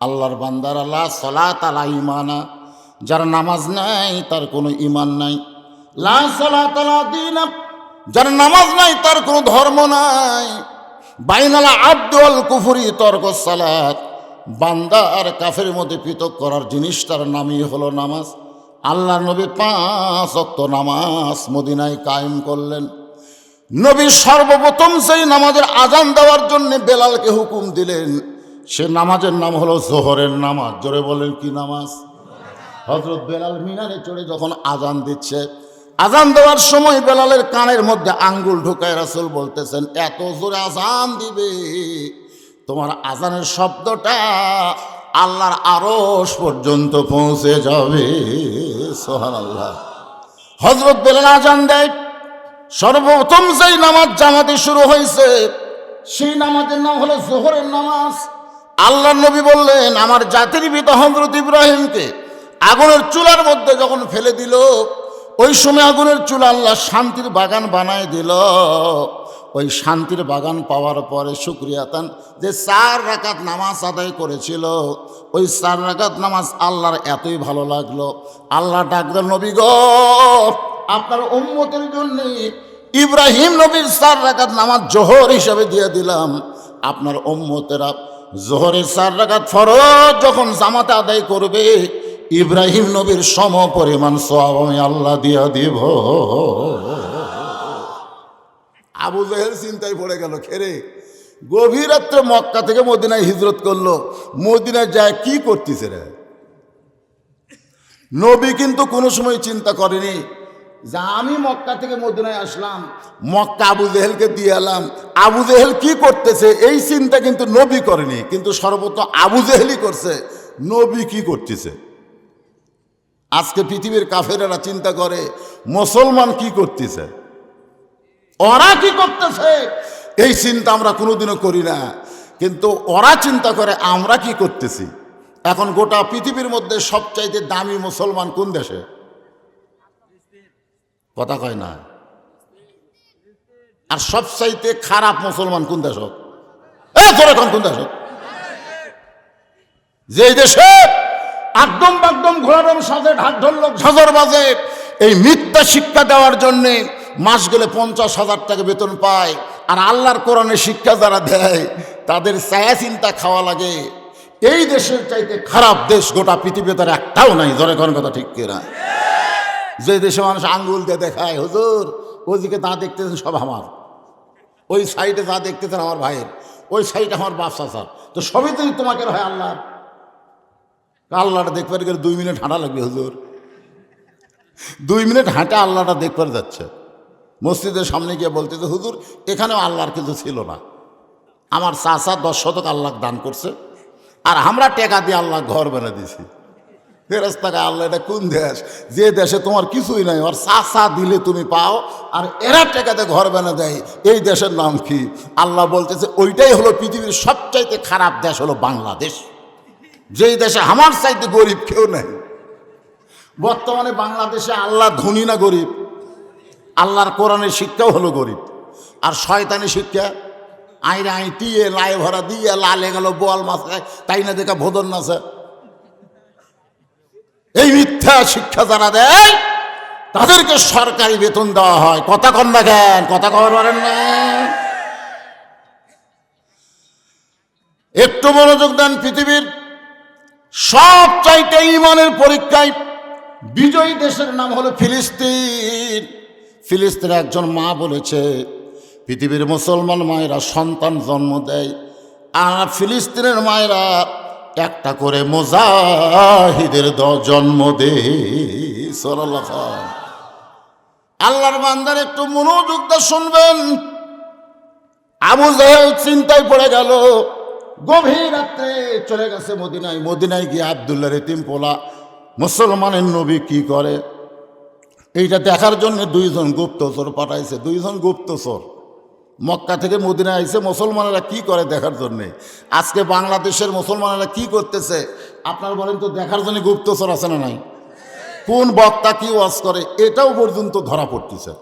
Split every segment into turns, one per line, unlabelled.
আল্লাহর বান্দার লা সালাত লা ঈমানা, যার নামাজ নাই তার কোনো ঈমান নাই। লা সালাত লা দীন, যার নামাজ নাই তার কোনো ধর্ম নাই। বাইনাল আবদু ওয়াল কুফরি তরকুস সালাত, বান্দা আর কাফের মধ্যে পৃথক করার জিনিসটার নামই হলো নামাজ। আল্লাহ নবী 5 ওয়াক্ত নামাজ মদিনায় কায়েম করলেন। নবী সর্বপ্রথম সেই নামাজের আজান দেওয়ার জন্য বেলালকে হুকুম দিলেন। সে নামাজের নাম হলো জোহরের নামাজ। জোরে বলেন কি নামাজ? হযরত বেলাল মিনারে চড়ে যখন আজান দিচ্ছে, আজান দেওয়ার সময় বেলালের কানের মধ্যে আঙ্গুল ঢুকায় রাসূল বলতেছেন, এত জোরে আজান দিবে তোমার আজানের শব্দটা আল্লাহর আরশ পর্যন্ত পৌঁছে যাবে। সুবহানাল্লাহ। হযরত বেলাল আজান দেয়। সর্বপ্রথম যেই নামাজ জামাতে শুরু হয়েছে সেই নামাজের নাম হলো জোহরের নামাজ। আল্লাহর নবী বললেন, আমার জাতির পিতা হযরত ইব্রাহিমকে আগুনের চুলার মধ্যে যখন ফেলে দিল, ওই সময় আগুনের চুলা আল্লাহ শান্তির বাগান বানায় দিল। ওই শান্তির বাগান পাওয়ার পরে শুকরিয়াতান যে 4 রাকাত নামাজ আদায় করেছিল, ওই 4 রাকাত নামাজ আল্লাহর এতই ভালো লাগলো, আল্লাহ ডাকলেন, নবী গো, আপনার উম্মতের জন্য ইব্রাহিম নবীর 4 রাকাত নামাজ জোহর হিসাবে দিয়ে দিলাম। আপনার উম্মতেরা জোহরের 4 রাকাত ফরজ যখন জামাতে আদায় করবে, ইব্রাহিম নবীর সম পরিমাণ সওয়াব আমি আল্লাহ দিয়া দিব। আবু জেহেল চিন্তায় পড়ে গেল, খেরে গভীর রাত্রে মক্কা থেকে মদিনায় হিজরত করলো, মদিনায় যায় কি করতেছে রে? নবী কিন্তু কোনো সময় চিন্তা করেনি যে আমি মক্কা থেকে মদিনায় আসলাম, মক্কা আবু জেহেলকে দিয়ে এলাম, আবু জেহেল কি করতেছে এই চিন্তা কিন্তু নবী করেনি। কিন্তু সর্বপ্রথম আবু জেহেলই করছে, নবী কি করতেছে। আজকে পৃথিবীর কাফেরেরা চিন্তা করে মুসলমান কি করতেছে, ওরা কি করতেছে, এই চিন্তা আমরা কোনোদিনও করি না। কিন্তু ওরা চিন্তা করে আমরা কি করতেছি। এখন গোটা পৃথিবীর মধ্যে সবচাইতে দামি মুসলমান কোন দেশে? কথা কয় না। আর সবচাইতে খারাপ মুসলমান কোন দেশ? কোন দেশ? যে দেশে একদম বাগদম ঘোড়ারম সাজে ঢাক ঢোলক ঝাঁঝর বাজে, এই মিথ্যা শিক্ষা দেওয়ার জন্যে মাস গেলে 50,000 টাকা বেতন পায়, আর আল্লাহর কোরআনের শিক্ষা যারা দেয় তাদের ছায়া চিন্তা খাওয়া লাগে, এই দেশের চাইতে খারাপ দেশ গোটা পৃথিবীতে একটাও নাই। জোরে কোন কথা ঠিক কিনা? যে দেশে মানুষ আঙ্গুল দিয়ে দেখায়, হুজুর ওইদিকে যা দেখতেছেন সব আমার, ওই সাইডে যা দেখতেছেন আমার ভাইয়ের, ওই সাইডে আমার বাপ চাচার, তো সবই তো তোমাকে হয় আল্লাহ। আল্লাহটা দেখবার গেলে 2 মিনিট হাঁটা লাগবে হুজুর, 2 মিনিট হাঁটা আল্লাহটা দেখবার যাচ্ছে। মসজিদের সামনে গিয়ে বলতেছে, হুজুর এখানেও আল্লাহর কিছু ছিল না, আমার চাচা 10 শতক আল্লাহ দান করছে, আর আমরা টাকা দিয়ে আল্লাহ ঘর বানিয়ে দিয়েছি। ফেরেশতাকে আল্লাহ, এটা কোন দেশ যে দেশে তোমার কিছুই নাই, আর চাচা দিলে তুমি পাও, আর এরা টাকাতে ঘর বানিয়ে দেয়, এই দেশের নাম কি? আল্লাহ বলতেছে ওইটাই হলো পৃথিবীর সবচাইতে খারাপ দেশ হলো বাংলাদেশ, যেই দেশে আমার চাইতে গরিব কেউ নেই। বর্তমানে বাংলাদেশে আল্লাহ ধনী না গরিব? আল্লাহর কোরআনের শিক্ষাও হলো গরিব, আর শয়তানি শিক্ষা আইরে আইটিয়ে লাই ভরা দিয়ে লালে গেল বোয়াল মাছ তাই না দেখা ভোদন নাচে। এই মিথ্যা শিক্ষা যারা দেয় তাদেরকে সরকারি বেতন দেওয়া হয়। কথা কন না কেন? কথা কর পারেন না? একটু মনোযোগ দেন। পৃথিবীর সব চাইতে ইমানের পরীক্ষায় বিজয়ী দেশের নাম হলো ফিলিস্তিন। ফিলিস্তিনের একজন মা বলেছে, পৃথিবীর মুসলমান মায়েরা সন্তান জন্ম দেয়, আর ফিলিস্তিনের মায়েরা একটা করে মুজাহিদের জন্ম দেয়। সাল্লাল্লাহু আলাইহি। আল্লাহর বান্দার একটু মনোযোগ দিয়ে শুনবেন। আবু জাহেল চিন্তায় পড়ে গেল, গভীর রাত্রে চলে গেছে মদিনায়। মদিনায় গিয়ে আব্দুল্লাহর এতিম পোলা মুসলমানের নবী কি করে এইটা দেখার জন্য 2 জন গুপ্তচর পাঠাইছে। 2 জন গুপ্তচর মক্কা থেকে মদিনায় আইছে মুসলমানেরা কি করে দেখার জন্যে। আজকে বাংলাদেশের মুসলমানেরা কি করতেছে আপনার বলেন তো? দেখার জন্য গুপ্তচর আছে না নাই? কোন বক্তা কি ওয়াজ করে এটাও পর্যন্ত ধরা পড়তেছে।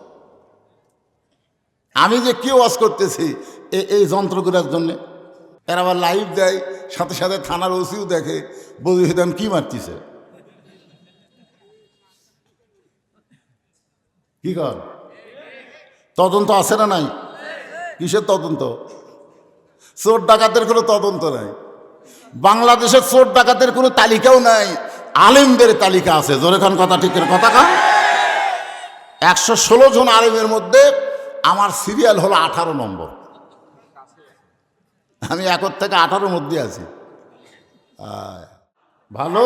আমি যে কি ওয়াজ করতেছি এই যন্ত্রগুলোর জন্যে। এরা আবার লাইভ দেয়, সাথে সাথে থানার ওসিও দেখে, বজুহিদান কি মারতিছে, কি কর তদন্ত আছে না নাই? কিসের তদন্ত? চোর ডাকাতের কোনো তদন্ত নাই। বাংলাদেশের চোর ডাকাতের কোনো তালিকাও নাই, আলেমদের তালিকা আছে। জোরে খান কথা, ঠিকের কথা খান। 116 জন আলেমের মধ্যে আমার সিরিয়াল হলো 18 নম্বর। আমি 1 থেকে 18 মধ্যে আছি। ভালো,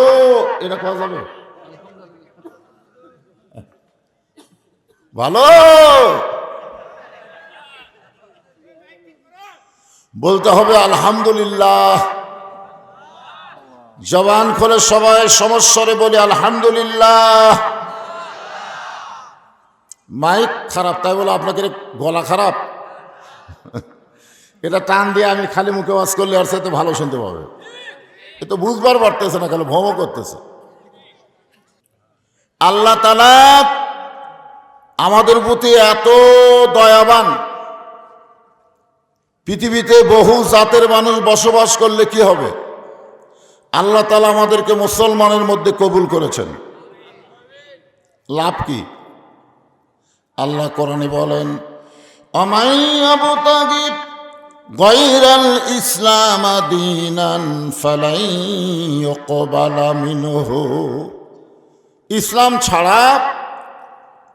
এটা কোয়া যাবে ভালো বলতে হবে আলহামদুলিল্লাহ। জবান খুলে সবাই সমস্বরে বলি আলহামদুলিল্লাহ। মাইক খারাপ, তাই বলে আপনাকে গলা খারাপ? এটা টান দিয়ে আমি খালি মুখে ওয়াজ করলে আর সাথে ভালো শুনতে পাবে। এ তো বুঝবার পারতেছে না, খালি ভ্রম করতেছে। আল্লাহ তাআলা আমাদের প্রতি এত দয়াবান। পৃথিবীতে বহু জাতের মানুষ বসবাস করলে কি হবে? আল্লাহ তাআলা আমাদেরকে মুসলমানের মধ্যে কবুল করেছেন। লাভ কি? আল্লাহ কোরআনে বলেন, আমাই আবতাগি গায়রাল ইসলাম দীনান ফালাই ইউকবালা মিনহু। ইসলাম ছাড়া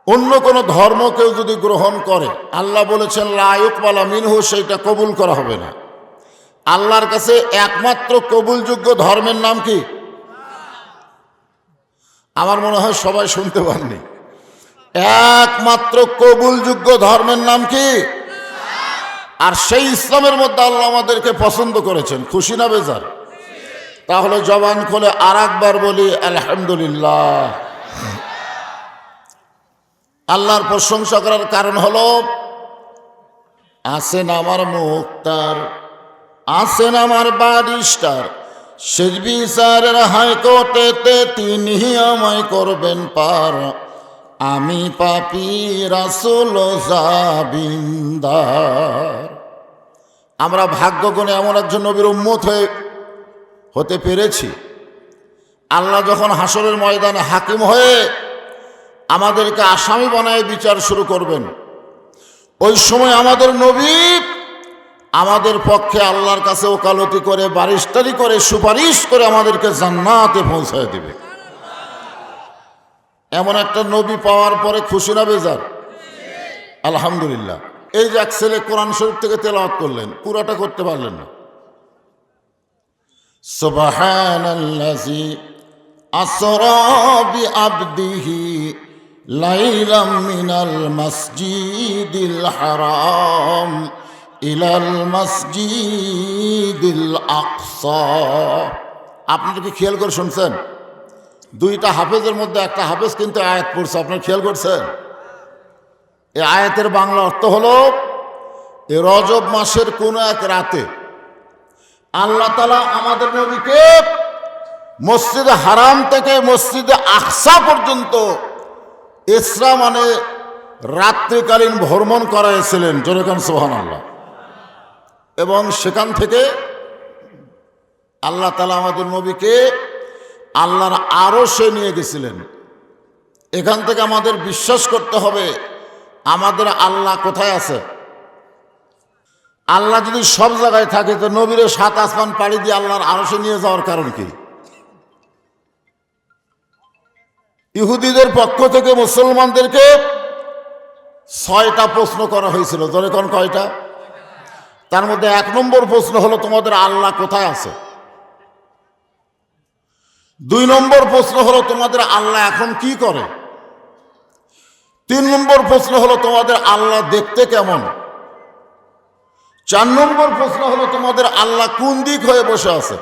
অন্য কোনো ধর্ম কেউ যদি গ্রহণ করে, আল্লাহ বলেছেন লা ইউকবালা মিনহু, সেইটা কবুল করা হবে না। আল্লাহর কাছে একমাত্র কবুলযোগ্য ধর্মের নাম কি? আমার মনে হয় সবাই শুনতে পাননি। একমাত্র কবুলযোগ্য ধর্মের নাম কি? আর সেই ইসলামের মধ্যে আল্লাহ আমাদেরকে পছন্দ করেছেন। খুশি না বেজার? তাহলে জবান খুলে আর একবার বলি আলহামদুলিল্লাহ। আল্লাহর প্রশংসা করার কারণ হলো, আছেন আমার মুক্তার, আছেন আমার ব্যারিস্টার, শেষ বিচারের হাইকোর্টেতে তিনি আমায় করবেন পার। আমি পাপী রাসূল জাবিন্দার। আমরা ভাগ্যগুণে এমন একজন নবীর উম্মত হতে পেরেছি। আল্লাহ যখন হাসরের ময়দানে হাকিম হয়ে আমাদেরকে আসামি বানায় বিচার শুরু করবেন, ওই সময় আমাদের নবী আমাদের পক্ষে আল্লাহর কাছে ওকালতি করে, বারিস্তারি করে, সুপারিশ করে আমাদেরকে জান্নাতে পৌঁছায় দিবে। এমন একটা নবী পাওয়ার পরে খুশি না বেজার? আলহামদুলিল্লাহ। এই যে এক ছেলে কোরআন শরীফ থেকে তেলাওয়াত করলেন, পুরাটা করতে পারলেন না। সুবহানাল্লাযী আসরা বিআবদিহি লাইলাম মিনাল মাসজিদিল হারাম ইলাল মাসজিদিল আকসা। আপনারা কি খেয়াল করে শুনছেন? দুইটা হাফেজের মধ্যে একটা হাফেজ কিন্তু আয়াত পড়ছে, আপনারা খেয়াল করছেন? এই আয়াতের বাংলা অর্থ হলো, এই রজব মাসের কোন এক রাতে আল্লাহ তাআলা আমাদের নবীকে মসজিদে হারাম থেকে মসজিদে আকসা পর্যন্ত ইসরা মানে রাত্রিকালীন ভ্রমণ করাইছিলেন। জোরে কান সুবহানাল্লাহ। এবং সেখান থেকে আল্লাহ তাআলা আমাদের নবীকে আল্লাহর আরশে নিয়ে গেছিলেন। এখান থেকে আমাদের বিশ্বাস করতে হবে আমাদের আল্লাহ কোথায় আছে। আল্লাহ যদি সব জায়গায় থাকে, তো নবীরে 7 আসমান পাড়ি দিয়ে আল্লাহর আরশে নিয়ে যাওয়ার কারণ কি? ইহুদিদের পক্ষ থেকে মুসলমানদেরকে 6টা প্রশ্ন করা হয়েছিল। ধরে কোন কয়টা? তার মধ্যে 1 নম্বর প্রশ্ন হলো, তোমাদের আল্লাহ কোথায় আছে? 2 নম্বর প্রশ্ন হলো, তোমাদের আল্লাহ এখন কি করে? 3 নম্বর প্রশ্ন হলো, তোমাদের আল্লাহ দেখতে কেমন? 4 নম্বর প্রশ্ন হলো, তোমাদের আল্লাহ কোন দিক হয়ে বসে আছে?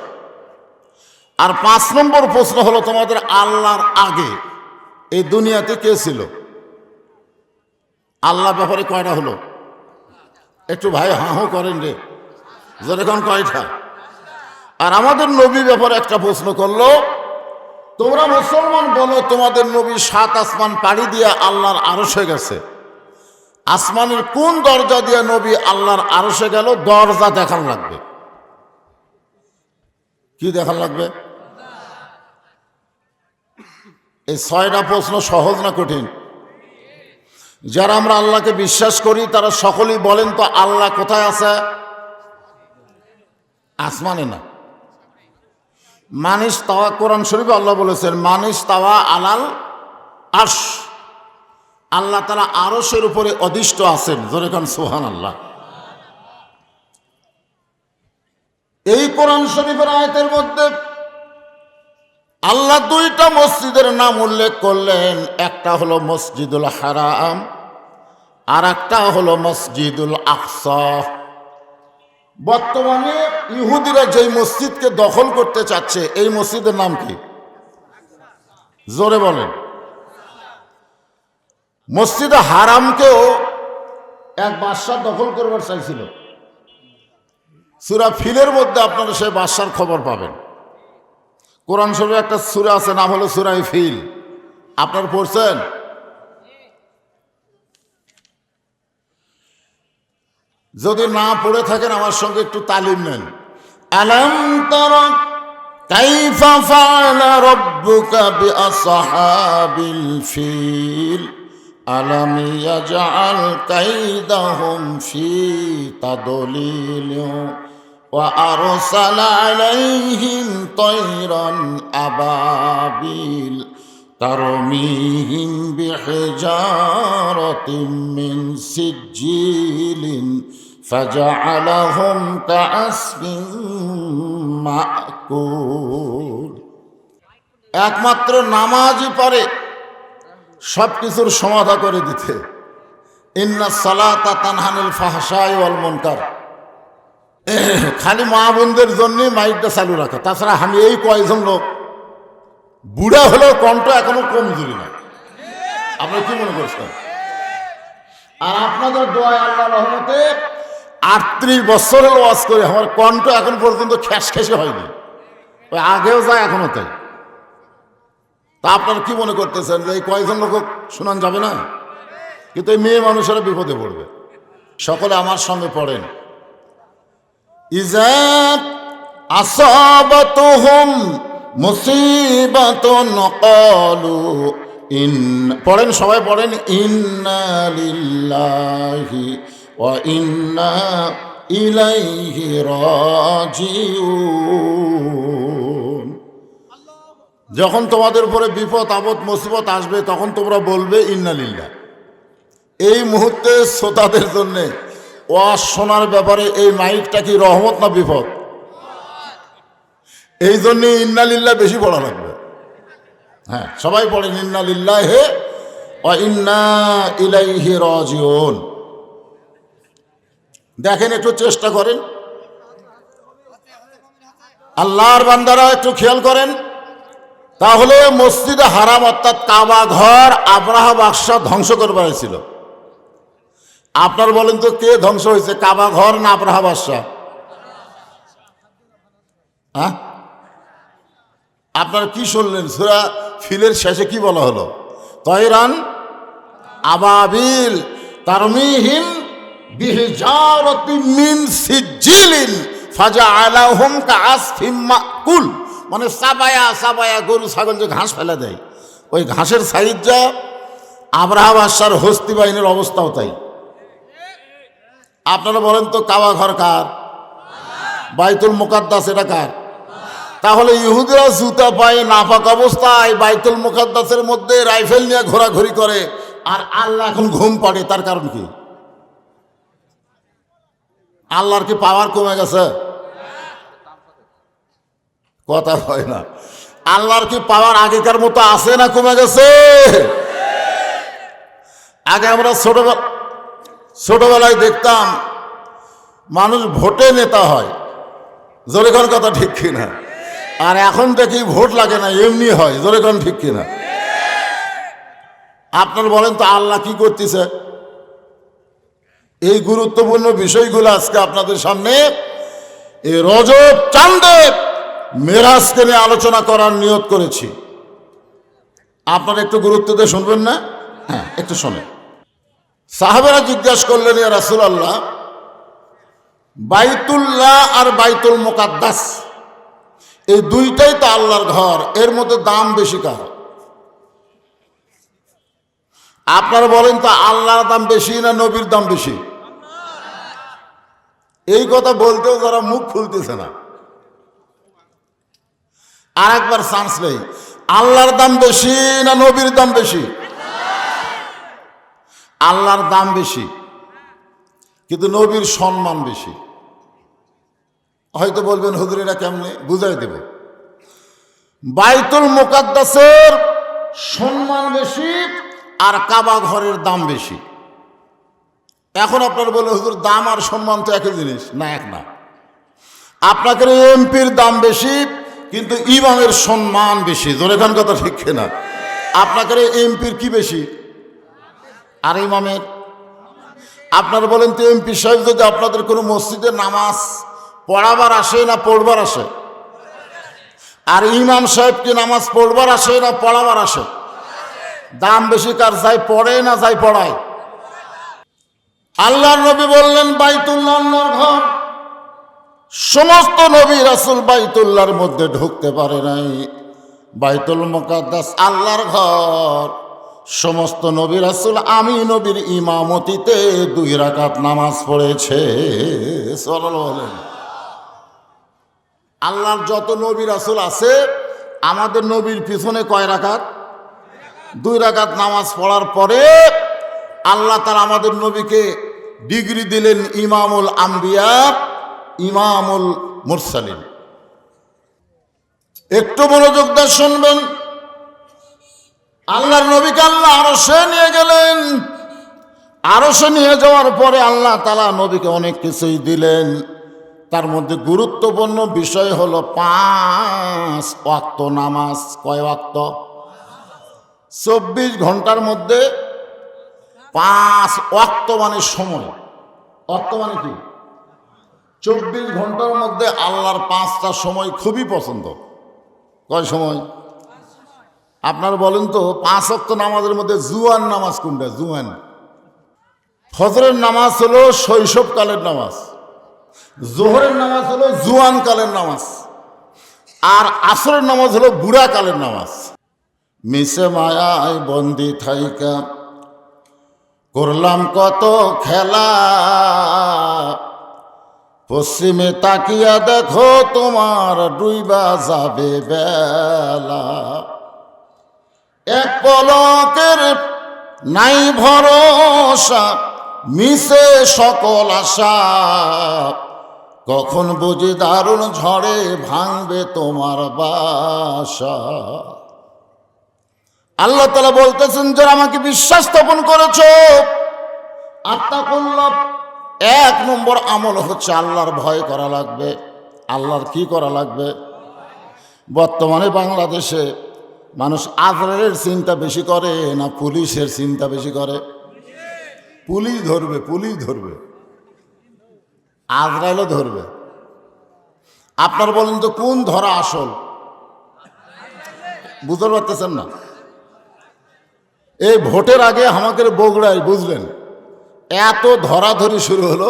আর 5 নম্বর প্রশ্ন হলো, তোমাদের আল্লাহর আগে এই দুনিয়াতে কে ছিল? আল্লাহ ব্যাপারে কয়টা হলো? একটু ভাই হাঁ করেন রে, যেরকম কয়টা? আর আমাদের নবী ব্যাপারে একটা প্রশ্ন করলো, তোমরা মুসলমান বলো তোমাদের নবী 7 আসমান পাড়ি দিয়ে আল্লাহর আরশে গেছে। আসমানের কোন দরজা দিয়ে নবী আল্লাহর আরশে গেল? দরজা দেখান লাগবে। কি দেখার লাগবে? এই 6টা প্রশ্ন সহজ না কঠিন? যারা আমরা আল্লাহকে বিশ্বাস করি তারা সকলেই বলেন তো আল্লাহ কোথায় আছে? আসমানে না। মানিস তাওয়া, কোরআন শরীফে আল্লাহ বলেছেন মানিস তাওয়া আলাল আরশ, আল্লাহ তাআলা আরশের উপরে অধিষ্ঠ আছেন। জোরে কান সুবহানাল্লাহ। এই কোরআন শরীফের আয়াতের মধ্যে আল্লাহ 2টা মসজিদের নাম উল্লেখ করলেন। একটা হলো মসজিদুল হারাম আর একটা হলো মসজিদুল আকসা। বর্তমানে ইহুদিরা যেই মসজিদকে দখল করতে চাচ্ছে এই মসজিদের নাম কি? জোরে বলেন। মসজিদে হারামকেও এক বাদশা দখল করবার চাইছিল। সূরা ফিলের মধ্যে আপনারা সেই বাদশার খবর পাবেন। কোরআন শরীফে একটা সূরা আছে, নাম হলো সূরা ফিল। আপনারা পড়ছেন? যদি না পড়ে থাকেন আমার সঙ্গে একটু তালিম নেন। আলাম তারা কাইফা ফাআলা রাব্বুকা বিআসহাবিল ফিল আলাম ইয়াজআল কাইদাহুম ফি তাদলিল ওয়া আরসালা আলাইহিম তায়রান আবাবিল তারমিহিম বিহিজারাতিন মিন সিজ্জিলিন ফাজআলাহুম কাআসফিন মাকুল। একমাত্র নামাজই পারে সব কিছুর সমাধা করে দিতে। ইন্নাস সালাতা তানহানিল ফাহশাই ওয়াল মুনকার। খালি মা বোনদের জন্য মাইকটা চালু রাখা, তাছাড়া আমি এই কয়েকজন লোক বুড়া হলেও কণ্ঠ এখনো কমজোরি না। আপনারা কি মনে করছেন? আর আপনাদের দোয়ায় আল্লাহ রহমতে 38 বছরের ওয়াজ করে আমার কণ্ঠ এখন পর্যন্ত খ্যাসখ্যাসে হয়নি। ওই আগেও যায় এখনো তাই। তা আপনারা কি মনে করতেছেন যে এই কয়েকজন লোক শোনান যাবে না? কিন্তু এই মেয়ে মানুষেরা বিপদে পড়বে। সকলে আমার সঙ্গে পড়েন। ইজা আসাবাতুহুম মুসিবাতুন ক্বালু ইন, পড়েন সবাই পড়েন, ইন্না লিল্লাহি ওয়া ইন্না ইলাইহি রাজিউন। যখন তোমাদের উপরে বিপদ আপদ মুসিবত আসবে তখন তোমরা বলবে ইন্না লিল্লাহ। এই মুহূর্তে শ্রোতাদের জন্যে ওয়াজ শোনার ব্যাপারে এই মাইকটা কি রহমত না বিপদ? এই জন্য ইন্না লিল্লাহ বেশি পড়া লাগবে। হ্যাঁ, সবাই পড়েন ইন্না লিল্লাহি ওয়া ইন্না ইলাইহি রাজিউন। দেখেন, একটু চেষ্টা করেন। আল্লাহর বান্দারা একটু খেয়াল করেন। তাহলে মসজিদে হারাম অর্থাৎ কাবা ঘর আব্রাহা বাদশাহ ধ্বংস করবার ছিল। আপনার বলেন তো কে ধ্বংস হয়েছে, কাবা ঘর না আব্রাহা বাদশাহ? হ্যাঁ, আপনারা কি শুনলেন? সূরা ফিলের শেষে কি বলা হলো? তয়রান আবাবিল তারমিহিম বিহিজারাতিন মিন সিজ্জিলিন ফাজআলাহুম কাআসফিম মাকুল। মানে সাবায়া সাবায়া গরু ছাগল যে ঘাস ফেলে দেয়, ওই ঘাসের সাইজ যা আব্রাহা বাদশার হস্তি বাহিনীর অবস্থাও তাই। আপনারা বলেন তো কাবা ঘর কার? বাইতুল মুকাদ্দাস এটা কার? তাহলে ইহুদিরা জুতা পায়ে নাপাক অবস্থায় বাইতুল মুকাদ্দাসের মধ্যে রাইফেল নিয়ে ঘোরাঘুরি করে, আর আল্লাহ এখন ঘুম পাড়ে। তার কারণ কি? আল্লাহর কি পাওয়ার কমে গেছে? কথা হয় না। আল্লাহর কি পাওয়ার আগেকার মতো আছে না কমে গেছে? আগে আমরা ছোটবেলায় দেখতাম মানুষ ভোটে নেতা হয়। জোরে কোন কথা ঠিক কিনা? আর এখন দেখি ভোট লাগে না, এমনি হয়। জোরে কোন ঠিক কিনা? আপনারা বলেন তো আল্লাহ কি করতেছে? এই গুরুত্বপূর্ণ বিষয়গুলো আজকে আপনাদের সামনে এই রজব চাঁদে মেরাজকে নিয়ে আলোচনা করার নিয়ত করেছি। আপনারা একটু গুরুত্ব দিয়ে শুনবেন না? হ্যাঁ, একটু শোনেন। সাহাবারা জিজ্ঞাসা করলেন, ইয়া রাসূলুল্লাহ, বাইতুল্লাহ আর বাইতুল মুকাদ্দাস এই দুইটাই তো আল্লাহর ঘর, এর মধ্যে দাম বেশি কার? আপনারা বলেন তো, আল্লাহর দাম বেশি না নবীর দাম বেশি? এই কথা বলতেও যারা মুখ খুলতেছে না। আর একবার চান্স নেই, আল্লাহর দাম বেশি না নবীর দাম বেশি? আল্লাহর দাম বেশি, কিন্তু নবীর সম্মান বেশি। হয়তো বলবেন হুজুর এটা কেমনে, বুঝাই দেব। বাইতুল মুকাদ্দাসের সম্মান বেশি আর কাবা ঘরের দাম বেশি। এখন আপনার বলে হুজুর দাম আর সম্মান তো একই জিনিস না, এক না। আপনাকে এমপির দাম বেশি, কিন্তু ইমামের সম্মান বেশি। জোরে খান কথা ঠিক না? আপনাকে এমপির কি বেশি আর ইমামের? আপনারা বলেন তো, এমপি সাহেব যদি আপনাদের কোনো মসজিদে নামাজ পড়াবার আসে না পড়বার আসে? আর ইমাম সাহেব কি নামাজ পড়বার আসে না পড়াবার আসে? দাম বেশি কার, যাই পড়ে না যাই পড়ায়? আল্লাহর নবী বললেন বাইতুল্লাহ আল্লাহর ঘর। সমস্ত নবী রাসূল বাইতুল্লাহর মধ্যে ঢুকতে পারে নাই। বাইতুল মুকাদ্দাস আল্লাহর ঘর। সমস্ত নবী রাসূল আমি নবীর ইমামতিতে 2 রাকাত নামাজ পড়েছে। সাল্লাল্লাহু আলাইহি। আল্লাহর যত নবী রাসূল আছে, আমাদের নবীর পিছনে কয় রাকাত? 2 রাকাত নামাজ পড়ার পরে আল্লাহ তাআলা আমাদের নবীকে ডিগ্রি দিলেন ইমামুল আম্বিয়া, ইমামুল মুরসালিন। একটু মনোযোগ দিয়ে শুনবেন। আল্লাহর নবীকে আল্লাহ আরশে নিয়ে গেলেন। আরশে নিয়ে যাওয়ার পরে আল্লাহ তাআলা নবীকে অনেক কিছুই দিলেন। তার মধ্যে গুরুত্বপূর্ণ বিষয় হলো 5 ওয়াক্ত নামাজ। কয় ওয়াক্ত? 24 ঘন্টার মধ্যে 5 ওয়াক্ত মানে সময়। ওয়াক্ত মানে কি? 24 ঘন্টার মধ্যে আল্লাহর 5টা সময় খুবই পছন্দ। কয় সময়? আপনারা বলেন তো, 5 ওয়াক্ত নামাজের মধ্যে জুয়ান নামাজ কোনটা? জুয়ান। ফজরের নামাজ হলো শৈশবকালের নামাজ, জোহরের নামাজ হলো জুয়ান কালের নামাজ, আর আসরের নামাজ হলো বুড়া কালের নামাজ। মিশে মায়ায় বন্দি থাইকা করলাম কত খেলা, পশ্চিমে তাকিয়া দেখো তোমার ডুইবা যাবে বেলা। এক পলকের নাই ভরসা, মিশে সকল আশা, কখন বুঝি দারুণ ঝড়ে ভাঙবে তোমার বাসা। আল্লাহ তাআলা বলতেছেন, যারা আমাকে বিশ্বাস স্থাপন করেছ, আত্তাকুল্লাহ, 1 নম্বর আমল হচ্ছে আল্লাহর ভয় করা লাগবে। আল্লাহর কি করা লাগবে? বর্তমানে বাংলাদেশে মানুষ আজরাইলের চিন্তা বেশি করে না পুলিশের চিন্তা বেশি করে? পুলিশ ধরবে, পুলিশ ধরবে, আজরাইলও ধরবে। আপনার বলেন তো, কোন ধরা আসল? বুঝতে পারতেছেন না? এই ভোটের আগে আমাকে বগুড়ায়, বুঝলেন, এত ধরাধরি শুরু হলো,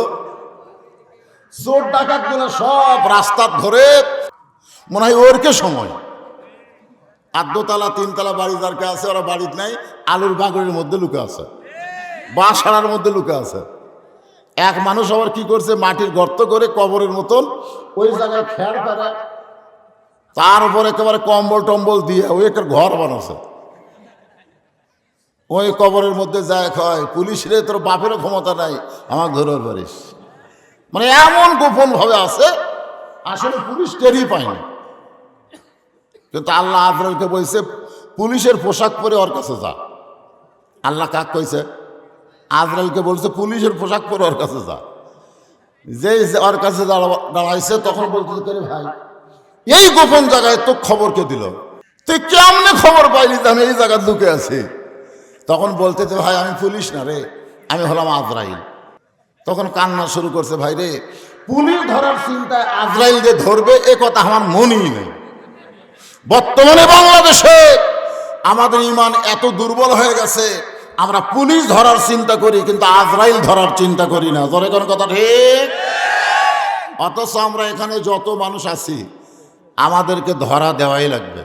চোর ডাকাত গুলো সব রাস্তা ধরে, মনে হয় ওরকে সময়। 8 তলা 3 তলা বাড়ি যার কে আছে, ওরা বাড়িতে নাই, আলুর বাগড়ের মধ্যে লুকে আছে, বাঁশাড়ার মধ্যে লুকে আছে। এক মানুষ আবার কি করছে, মাটির গর্ত করে কবরের মতন ওই জায়গায় খেয়াল করে, তার উপর একেবারে কম্বল টম্বল দিয়ে ওই একটা ঘর বানাচ্ছে। ওই কবরের মধ্যে যায় কয়, পুলিশ রে, তোর বাপেরও ক্ষমতা নাই আমার ধরতে পারিস। মানে এমন গোপন ভাবে আছে, আসলে পুলিশ টেরই পায়নি। কিন্তু আল্লাহ আজরাইলকে বলছে, পুলিশের পোশাক পরে ওর কাছে যা। আল্লাহ কাক কইছে? আজরাইলকে বলছে, পুলিশের পোশাক পরে ওর কাছে যা। যেই ওর কাছে দাঁড়াইছে, তখন বলতে, ভাই এই গোপন জায়গায় তো খবর কে দিল? তুই কেমনে খবর পাইলি যে আমি এই জায়গায় ঢুকে আছি? তখন বলতে, ভাই আমি পুলিশ না রে, আমি হলাম আজরাইল। তখন কান্না শুরু করছে, ভাই রে, পুলিশ ধরার চিন্তায় আজরাইল যে ধরবে এ কথা আমার মনেই নেই। বর্তমানে বাংলাদেশে আমাদের ইমান এত দুর্বল হয়ে গেছে, আমরা পুলিশ ধরার চিন্তা করি কিন্তু আজরাইল ধরার চিন্তা করি না। জোরে কোন কথা ঠিক? অথচ আমরা এখানে যত মানুষ আছি, আমাদেরকে ধরা দেওয়াই লাগবে,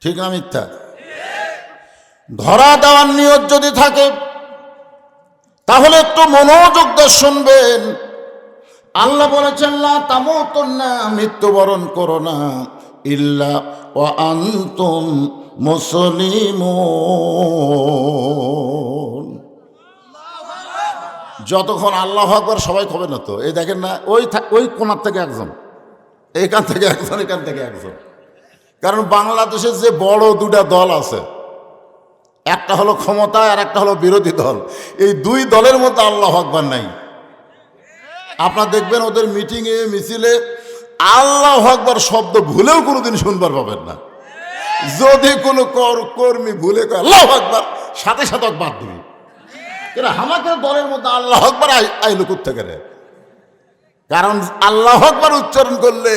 ঠিক না মিথ্যা? ধরা দেওয়ার নিয়ত যদি থাকে তাহলে একটু মনোযোগ দিয়ে শুনবেন। আল্লাহ বলেছেন লা তামুতুন্না, মৃত্যুবরণ করো না, ইল্লা ওয়া আনতুম মুসলিমুন। যতক্ষণ আল্লাহু আকবার সবাই কবে না তো, এই দেখেন না, ওই কোণার থেকে একজন, এখান থেকে একজন, এখান থেকে একজন। কারণ বাংলাদেশের যে বড় দুটা দল আছে, একটা হলো ক্ষমতা আর একটা হলো বিরোধী দল, এই দুই দলের মধ্যে আল্লাহু আকবার নাই। আপনারা দেখবেন ওদের মিটিংয়ে মিছিলে আল্লাহু আকবার শব্দ ভুলেও কোনোদিন শুনবার পাবেন না। যদি কোনো কর্মী ভুলে কয় আল্লাহু আকবার, সাথে সাথে বাদ দিবি। এরা আমাদের দলের মধ্যে আল্লাহু আকবার আইলো কোত্থেকে রে? কারণ আল্লাহু আকবার উচ্চারণ করলে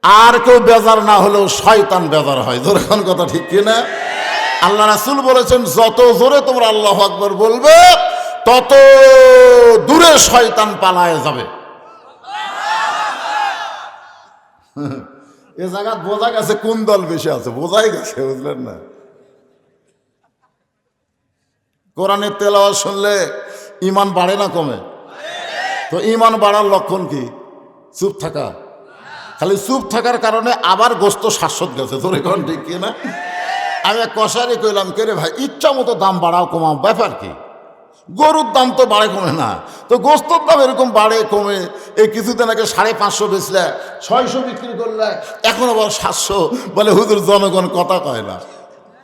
আর কেউ বেজার না হলেও শয়তান বেজার হয়। যখন কথা ঠিক কিনা? আল্লাহ রাসূল বলেছেন যত জোরে তোমরা আল্লাহু আকবার বলবে তত দূরে শয়তান পালায় যাবে। এ জায়গা বোঝা গেছে কোন দল বেশি আছে, বোঝাই গেছে, বুঝলেন না? কোরআনের তেলাওয়াত শুনলে ঈমান বাড়ে না কমে? তো ঈমান বাড়ার লক্ষণ কি? চুপ থাকা। খালি চুপ থাকার কারণে আবার গোস্ত শাশ্বত গেছে, তোর এখন ঠিক কিনা? আমি এক কষারি কইলাম, কে রে ভাই ইচ্ছা মতো দাম বাড়াও কমাও, ব্যাপার কি? গরুর দাম তো বাড়ে কমে না, তো গোস্তর দাম এরকম বাড়ে কমে। এই কিছুদিন আগে 550 বেচলে, 600 বিক্রি করলে, এখন আবার 700। বলে হুজুর জনগণ কথা কয় না,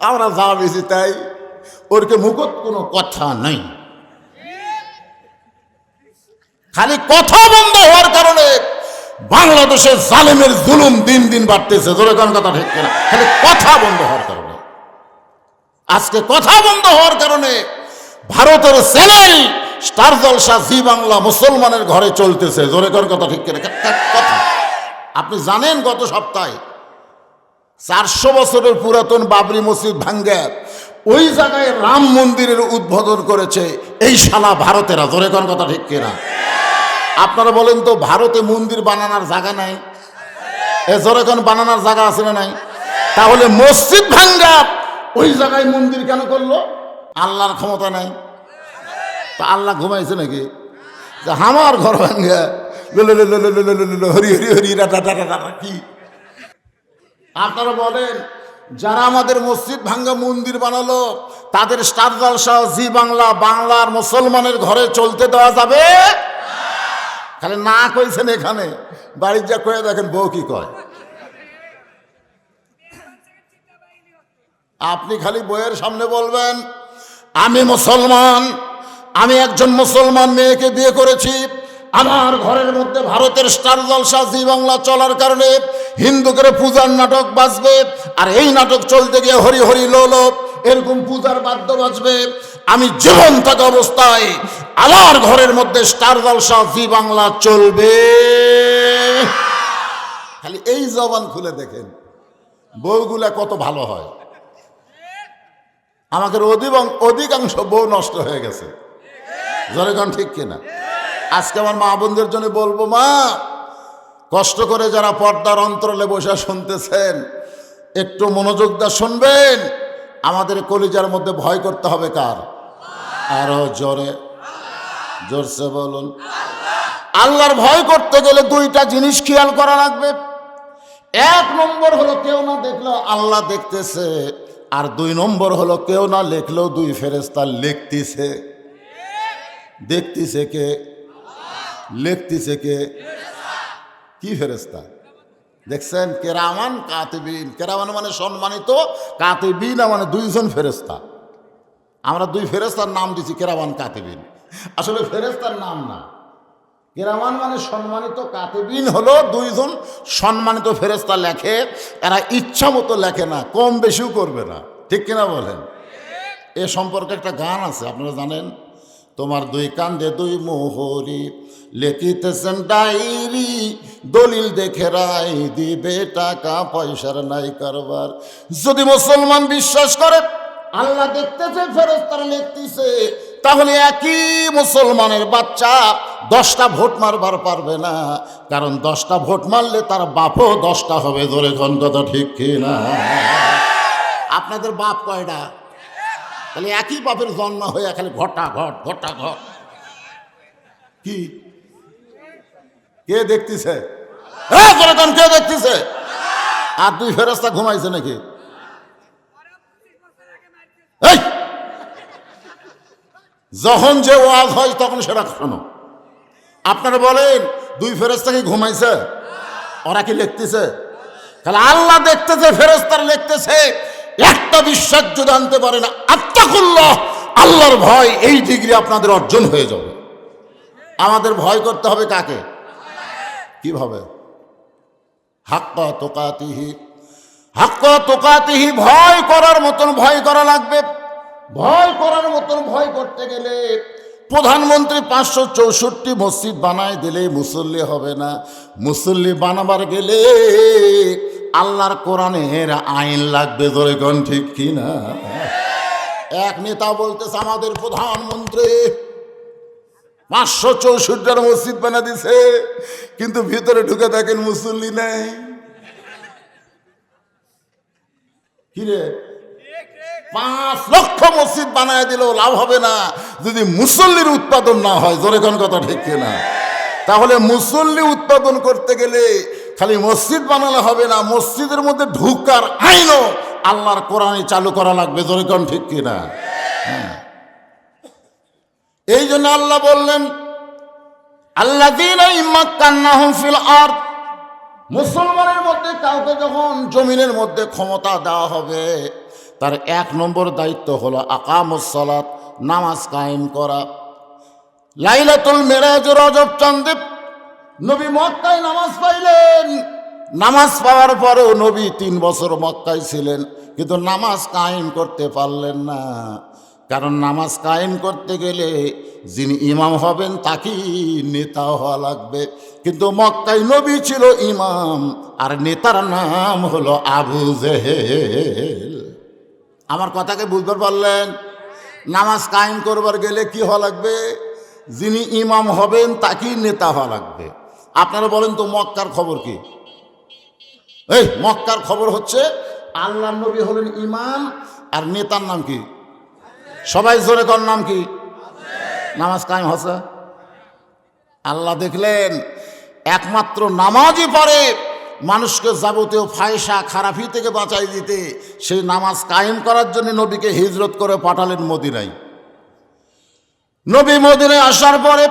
আমরা যা বেশি তাই, ওরকে মুখত কোনো কথা নাই। খালি কথা বন্ধ হওয়ার কারণে বাংলাদেশের জালেমের জুলুম দিন দিন বাড়তেছে। জনগণ কথা ঠিক কিনা? খালি কথা বন্ধ হওয়ার কারণে, আজকে কথা বন্ধ হওয়ার কারণে ভারতের চ্যানেল স্টার জলসা, জি বাংলা মুসলমানের ঘরে চলতেছে। জোরে কর কথা ঠিক কিনা? কথা আপনি জানেন গত সপ্তাহে 400 বছরের পুরাতন বাবরি মসজিদ ভাঙ্গে ওই জায়গায় রাম মন্দিরের উদ্বোধন করেছে এই শালা ভারতেরা। জোরে কর কথা ঠিক কিনা? আপনারা বলেন তো, ভারতে মন্দির বানানোর জায়গা নাই? এ জোরে কর, বানানোর জায়গা আছে না নাই? তাহলে মসজিদ ভাঙ্গা ওই জায়গায় মন্দির কেন করলো? আল্লাহর ক্ষমতা নাই? তা আল্লাহ ঘুমাইছে নাকি যে আমার ঘর ভাঙ্গা হরি হরি হরি কি? আপনারা বলেন, যারা আমাদের মসজিদ ভাঙ্গা মন্দির বানালো তাদের স্টার জলসা, জি বাংলা, বাংলার মুসলমানের ঘরে চলতে দেওয়া যাবে? খালি না কইছেন, এখানে বাড়ির যা কয়ে দেখেন বউ কি কয়। আপনি খালি বইয়ের সামনে বলবেন আমি মুসলমান, আমি একজন মুসলমান মেয়েকে বিয়ে করেছি, আমার ঘরের মধ্যে ভারতের স্টার জলসা, জি বাংলা চলার কারণে হিন্দুদের পূজার নাটক বাজবে, আর এই নাটক চলতে গিয়ে হরি হরি লোলো এরকম পূজার বাদ্য বাজবে। আমি জীবন থাকা অবস্থায় আমার ঘরের মধ্যে স্টার জলসা, জি বাংলা চলবে। খালি এই জবান খুলে দেখেন বউগুলা কত ভালো হয়। আমাদের অধিকাংশ বউ নষ্ট হয়ে গেছে। জনগণ ঠিক কিনা? আজকে আমার মা বোনদের জন্য বলবো, মা কষ্ট করে যারা পর্দার অন্তরালে বসে শুনতেছেন একটু মনোযোগ দিয়ে শুনবেন। আমাদের কলিজার মধ্যে ভয় করতে হবে কার? আরো জোরে, জোরসে বলুন। আল্লাহর ভয় করতে গেলে দুইটা জিনিস খেয়াল করা লাগবে। এক নম্বর হলো কেউ না দেখলেও আল্লাহ দেখতেছে, আর 2 নম্বর হলো কেউ না লেখলেও 2 ফেরেশতা লিখতেছে। দেখতেছে কে? লিখতেছে কে? কি ফেরেশতা? দেখছেন? কেরামান কাতিবিন। কেরামান মানে সম্মানিত, কাতিবিন মানে 2 জন ফেরেশতা। আমরা 2 ফেরেশতার নাম দিছি কেরামান কাতিবিন, আসলে ফেরেশতার নাম না। কেরামান মানে সম্মানিত, কাতিবিন হলো 2 জন সম্মানিত ফেরেশতা লেখে। এরা ইচ্ছা মতো লেখে না, কম বেশিও করবে না, ঠিক কিনা বলেন? এ সম্পর্কে একটা গান আছে, আপনারা জানেন? তোমার 2 কান্দে 2 মোহরি, লেখিতেছেন ডায়েরি, দলিল দেখে রায় দিবে, টাকা পয়সার নাই কারবার। যদি মুসলমান বিশ্বাস করে আল্লাহ দেখতেছে, ফেরেশতারা লিখতেছে, তাহলে একই মুসলমানের বাচ্চা 10টা ভোট মারবার পারবে না, কারণ 10টা ভোট মারলে তার বাপও 10টা হবে। ধরে কোন কথা ঠিক কি না? আপনাদের বাপ কয়টা? তাহলে একই বাপের জন্ম হয়ে খালি ঘটা ঘট ঘটা ঘট। কি কে দেখতেছে? কে দেখতেছে? আর 2 ফেরেশতা ঘুমাইছে নাকি? যখন যে ওয়াজ হয় তখন সেটা শোনো। আপনারা বলেন 2 ফেরেশতা কি ঘুমাইছে? ওরা কি লিখতেছে? তাহলে আল্লাহ দেখতেছে, ফেরেশতারা লিখতেছে। একটা বিশ্বাস যদি আনতে পারে না, আত্তাকুল্লাহ, আল্লাহর ভয়, এই ডিগ্রি আপনাদের অর্জন হয়ে যাবে। আমাদের ভয় করতে হবে কাকে? কিভাবে? হাক্কা তুকাতিহি, হাক্কা তুকাতিহি, ভয় করার মতন ভয় করা লাগবে। ভয় করার মতন ভয় করতে গেলে প্রধানমন্ত্রী 564 মসজিদ বানায় দিলে মুসল্লি হবে না। মুসল্লি বানাবার গেলে আল্লাহর কোরআনের আইন লাগবে। ধরে কোন ঠিক কিনা? এক নেতা বলতেছে আমাদের প্রধানমন্ত্রী 564 মসজিদ বানা দিছে, কিন্তু ভিতরে ঢুকে দেখেন মুসল্লি নেই। কিরে, 5 লক্ষ মসজিদ বানায় দিলেও লাভ হবে না যদি মুসল্লির উৎপাদন না হয়। জোরে কোন কথা ঠিক কিনা? তাহলে মুসল্লি উৎপাদন করতে গেলে খালি মসজিদ বানালে হবে না, মসজিদের মধ্যে ঢুকার আইনও আল্লাহর কোরআনে চালু করা লাগবে। জোরে কোন ঠিক কিনা? এই জন্য আল্লাহ বললেন আল্লাযীনা ইম্মাক্কান্নাহুম ফিল আরদ, মুসলমানের মধ্যে কাউকে যখন জমিনের মধ্যে ক্ষমতা দেওয়া হবে, তার 1 নম্বর দায়িত্ব হলো আকামুস সালাত, নামাজ কায়েম করা। লাইলাতুল মিরাজ, রজব চাঁদে নবী মক্কায় নামাজ পাইলেন। নামাজ পাওয়ার পরেও নবী 3 বছর মক্কায় ছিলেন, কিন্তু নামাজ কায়েম করতে পারলেন না। কারণ নামাজ কায়েম করতে গেলে যিনি ইমাম হবেন তাকেই নেতা হওয়া লাগবে। কিন্তু মক্কায় নবী ছিল ইমাম, আর নেতার নাম হলো আবু জেহেল। আমার কথাকে বুঝতে পারলেন? নামাজ কায়েম করবার গেলে কি হওয়া লাগবে? যিনি ইমাম হবেন তাকেই নেতা হওয়া লাগবে। আপনারা বলেন তো মক্কার খবর কি? এই মক্কার খবর হচ্ছে আল্লাহর নবী হলেন ইমাম, আর নেতার নাম কি? সবাই জোরে কর, নাম কি? নামাজ কায়েম হচ্ছে। আল্লাহ দেখলেন একমাত্র নামাজই পারে মানুষকে যাবতীয় ফায়সা খারাপি থেকে বাঁচাই দিতে। সেই নামাজ কায়েম করার জন্য নবীকে হিজরত করে পাঠালেন মদিনায়। নবী মদিনায় আসার পরে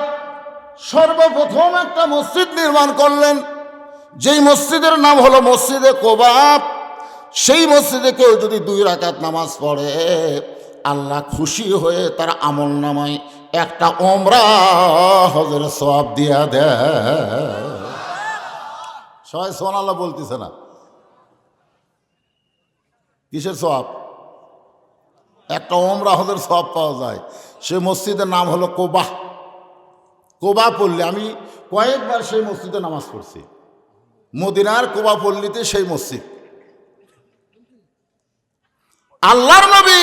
সর্বপ্রথম একটা মসজিদ নির্মাণ করলেন, যেই মসজিদের নাম হলো মসজিদে কোবা। সেই মসজিদে কেউ যদি 2 রাকাত নামাজ পড়ে, আল্লাহ খুশি হয়ে তার আমল নামায় একটা ওমরা হজের সওয়াব দিয়া দেয়। সবাই সুবহানাল্লাহ বলতেছে না? কিসের সওয়াব? একটা ওমরা হজের সওয়াব পাওয়া যায়। সে মসজিদের নাম হলো কোবা। কোবা পল্লী, আমি কয়েকবার সেই মসজিদে নামাজ পড়ছি। মদিনার কোবা পল্লীতে সেই মসজিদ। আল্লাহর নবী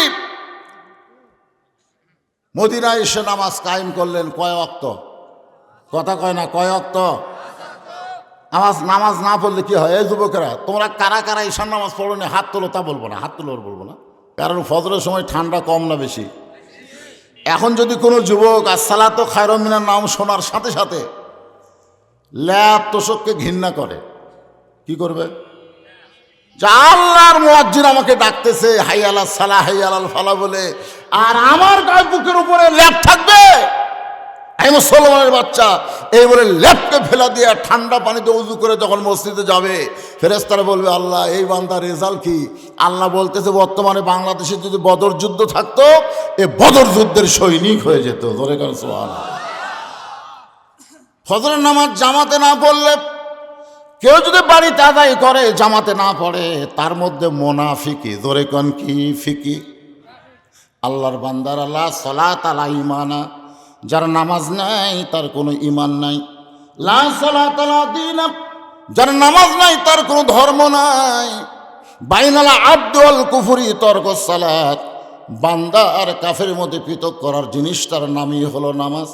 মদিনায় এসে নামাজ কায়েম করলেন। কয় ওয়াক্ত? কথা কয় না, কয় ওয়াক্ত? নামাজ না পড়লে কি হয়? এই যুবকেরা, তোমরা কারা কারা ঈশান নামাজ পড়ো না? হাত তোলো। তা বলবো না, হাত তোলো বলবো না, কারণ ফজরের সময় ঠান্ডা কম না বেশি? এখন যদি কোনো যুবক আসসালাতু খায়রুম মিনান নাম শোনার সাথে সাথে ল্যাব তোষককে ঘৃণা করে, কি করবে? যে আল্লাহর মুয়াজ্জিন আমাকে ডাকতেছে হাই আলাল সালাহ হাই আলাল ফালা বলে, আর আমার গায়ে বুকের উপরে ল্যাব থাকবে? এই মুসলমানের বাচ্চা এই বলে ল্যাবকে ফেলা দিয়ে ঠান্ডা পানিতে উযু করে যখন মসজিদে যাবে, ফেরেশতারা বলবে আল্লাহ এই বান্দার রেজাল্ট কি? আল্লাহ বলতেছে বর্তমানে বাংলাদেশে যদি বদর যুদ্ধ থাকতো, এ বদর যুদ্ধের সৈনিক হয়ে যেত। ধরে কেন সুবহানাল্লাহ। ফজরের নামাজ জামাতে না পড়লে, কেউ যদি বাড়িতে আদায় করে জামাতে না পড়ে, তার মধ্যে মুনাফিকি। ধরে কোন কি ফিকি? আল্লাহর বান্দার আল্লাহ সালাত আলা ঈমানা, যার নামাজ নাই তার কোনো ঈমান নাই। লা সালাত আলা দীন, যার নামাজ নাই তার কোনো ধর্ম নাই। বাইনাল আবদি ওয়াল কুফরি তরকুস সালাত, বান্দা আর কাফের মধ্যে পৃথক করার জিনিসটার নামই হলো নামাজ।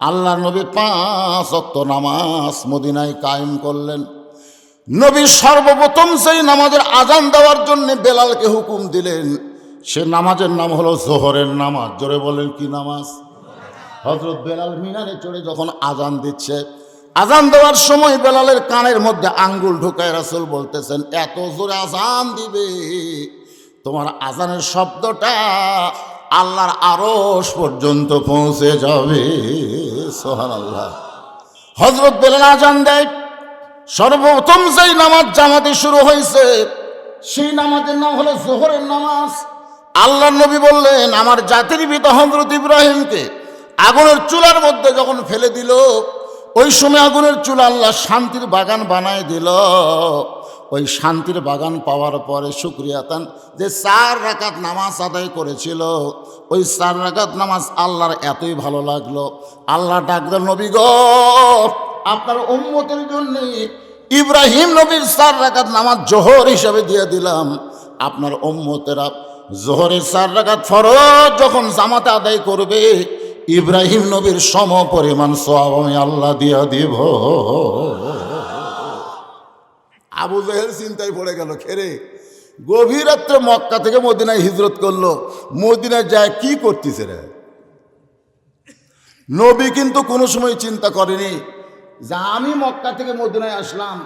আল্লাহ নবী 5 ওয়াক্ত নামাজ মদিনায় কায়েম করলেন। নবী সর্বপ্রথম সেই নামাজের আজান দেওয়ার জন্য বেলালকে হুকুম দিলেন। সে নামাজের নাম হলো জোহরের নামাজ। জোরে বলেন কি নামাজ? হযরত বেলাল মিনারে চড়ে যখন আজান দিচ্ছে, আজান দেওয়ার সময় বেলালের কানের মধ্যে আঙ্গুল ঢুকায় রাসূল বলতেছেন, এত জোরে আজান দিবে তোমার আজানের শব্দটা আল্লাহর আরশ পর্যন্ত পৌঁছে যাবে। সুবহানাল্লাহ। হযরত বেলাল আজান দেয়। সর্বপ্রথম যেই নামাজ জামাতে শুরু হয়েছে সেই নামাজের নাম হলো জোহরের নামাজ। আল্লাহ নবী বললেন, আমার জাতির পিতা হযরত ইব্রাহিমকে আগুনের চুলার মধ্যে যখন ফেলে দিল, ওই সময় আগুনের চুলা আল্লাহ শান্তির বাগান বানায় দিল। ওই শান্তির বাগান পাওয়ার পরে শুকরিয়াতান যে 4 রাকাত নামাজ আদায় করেছিল, ওই 4 রাকাত নামাজ আল্লাহর এতই ভালো লাগলো, আল্লাহ ডাকলেন, নবী গো, আপনার উম্মতের জন্য ইব্রাহিম নবীর 4 রাকাত নামাজ জোহর হিসাবে দিয়ে দিলাম। আপনার উম্মতেরা জোহরের 4 রাকাত ফরজ যখন জামাতে আদায় করবে, ইব্রাহিম নবীর সম পরিমাণ সওয়াব আমি আল্লাহ দিয়া দিব। আবু জেহেল চিন্তায় পড়ে গেল, খেরে গভীর রাত্রে মক্কা থেকে মদিনায় হিজরত করলো, মদিনায় যায় কি করতেছে রে? নবী কিন্তু কোনো সময় চিন্তা করেনি যে আমি মক্কা থেকে মদিনায় আসলাম,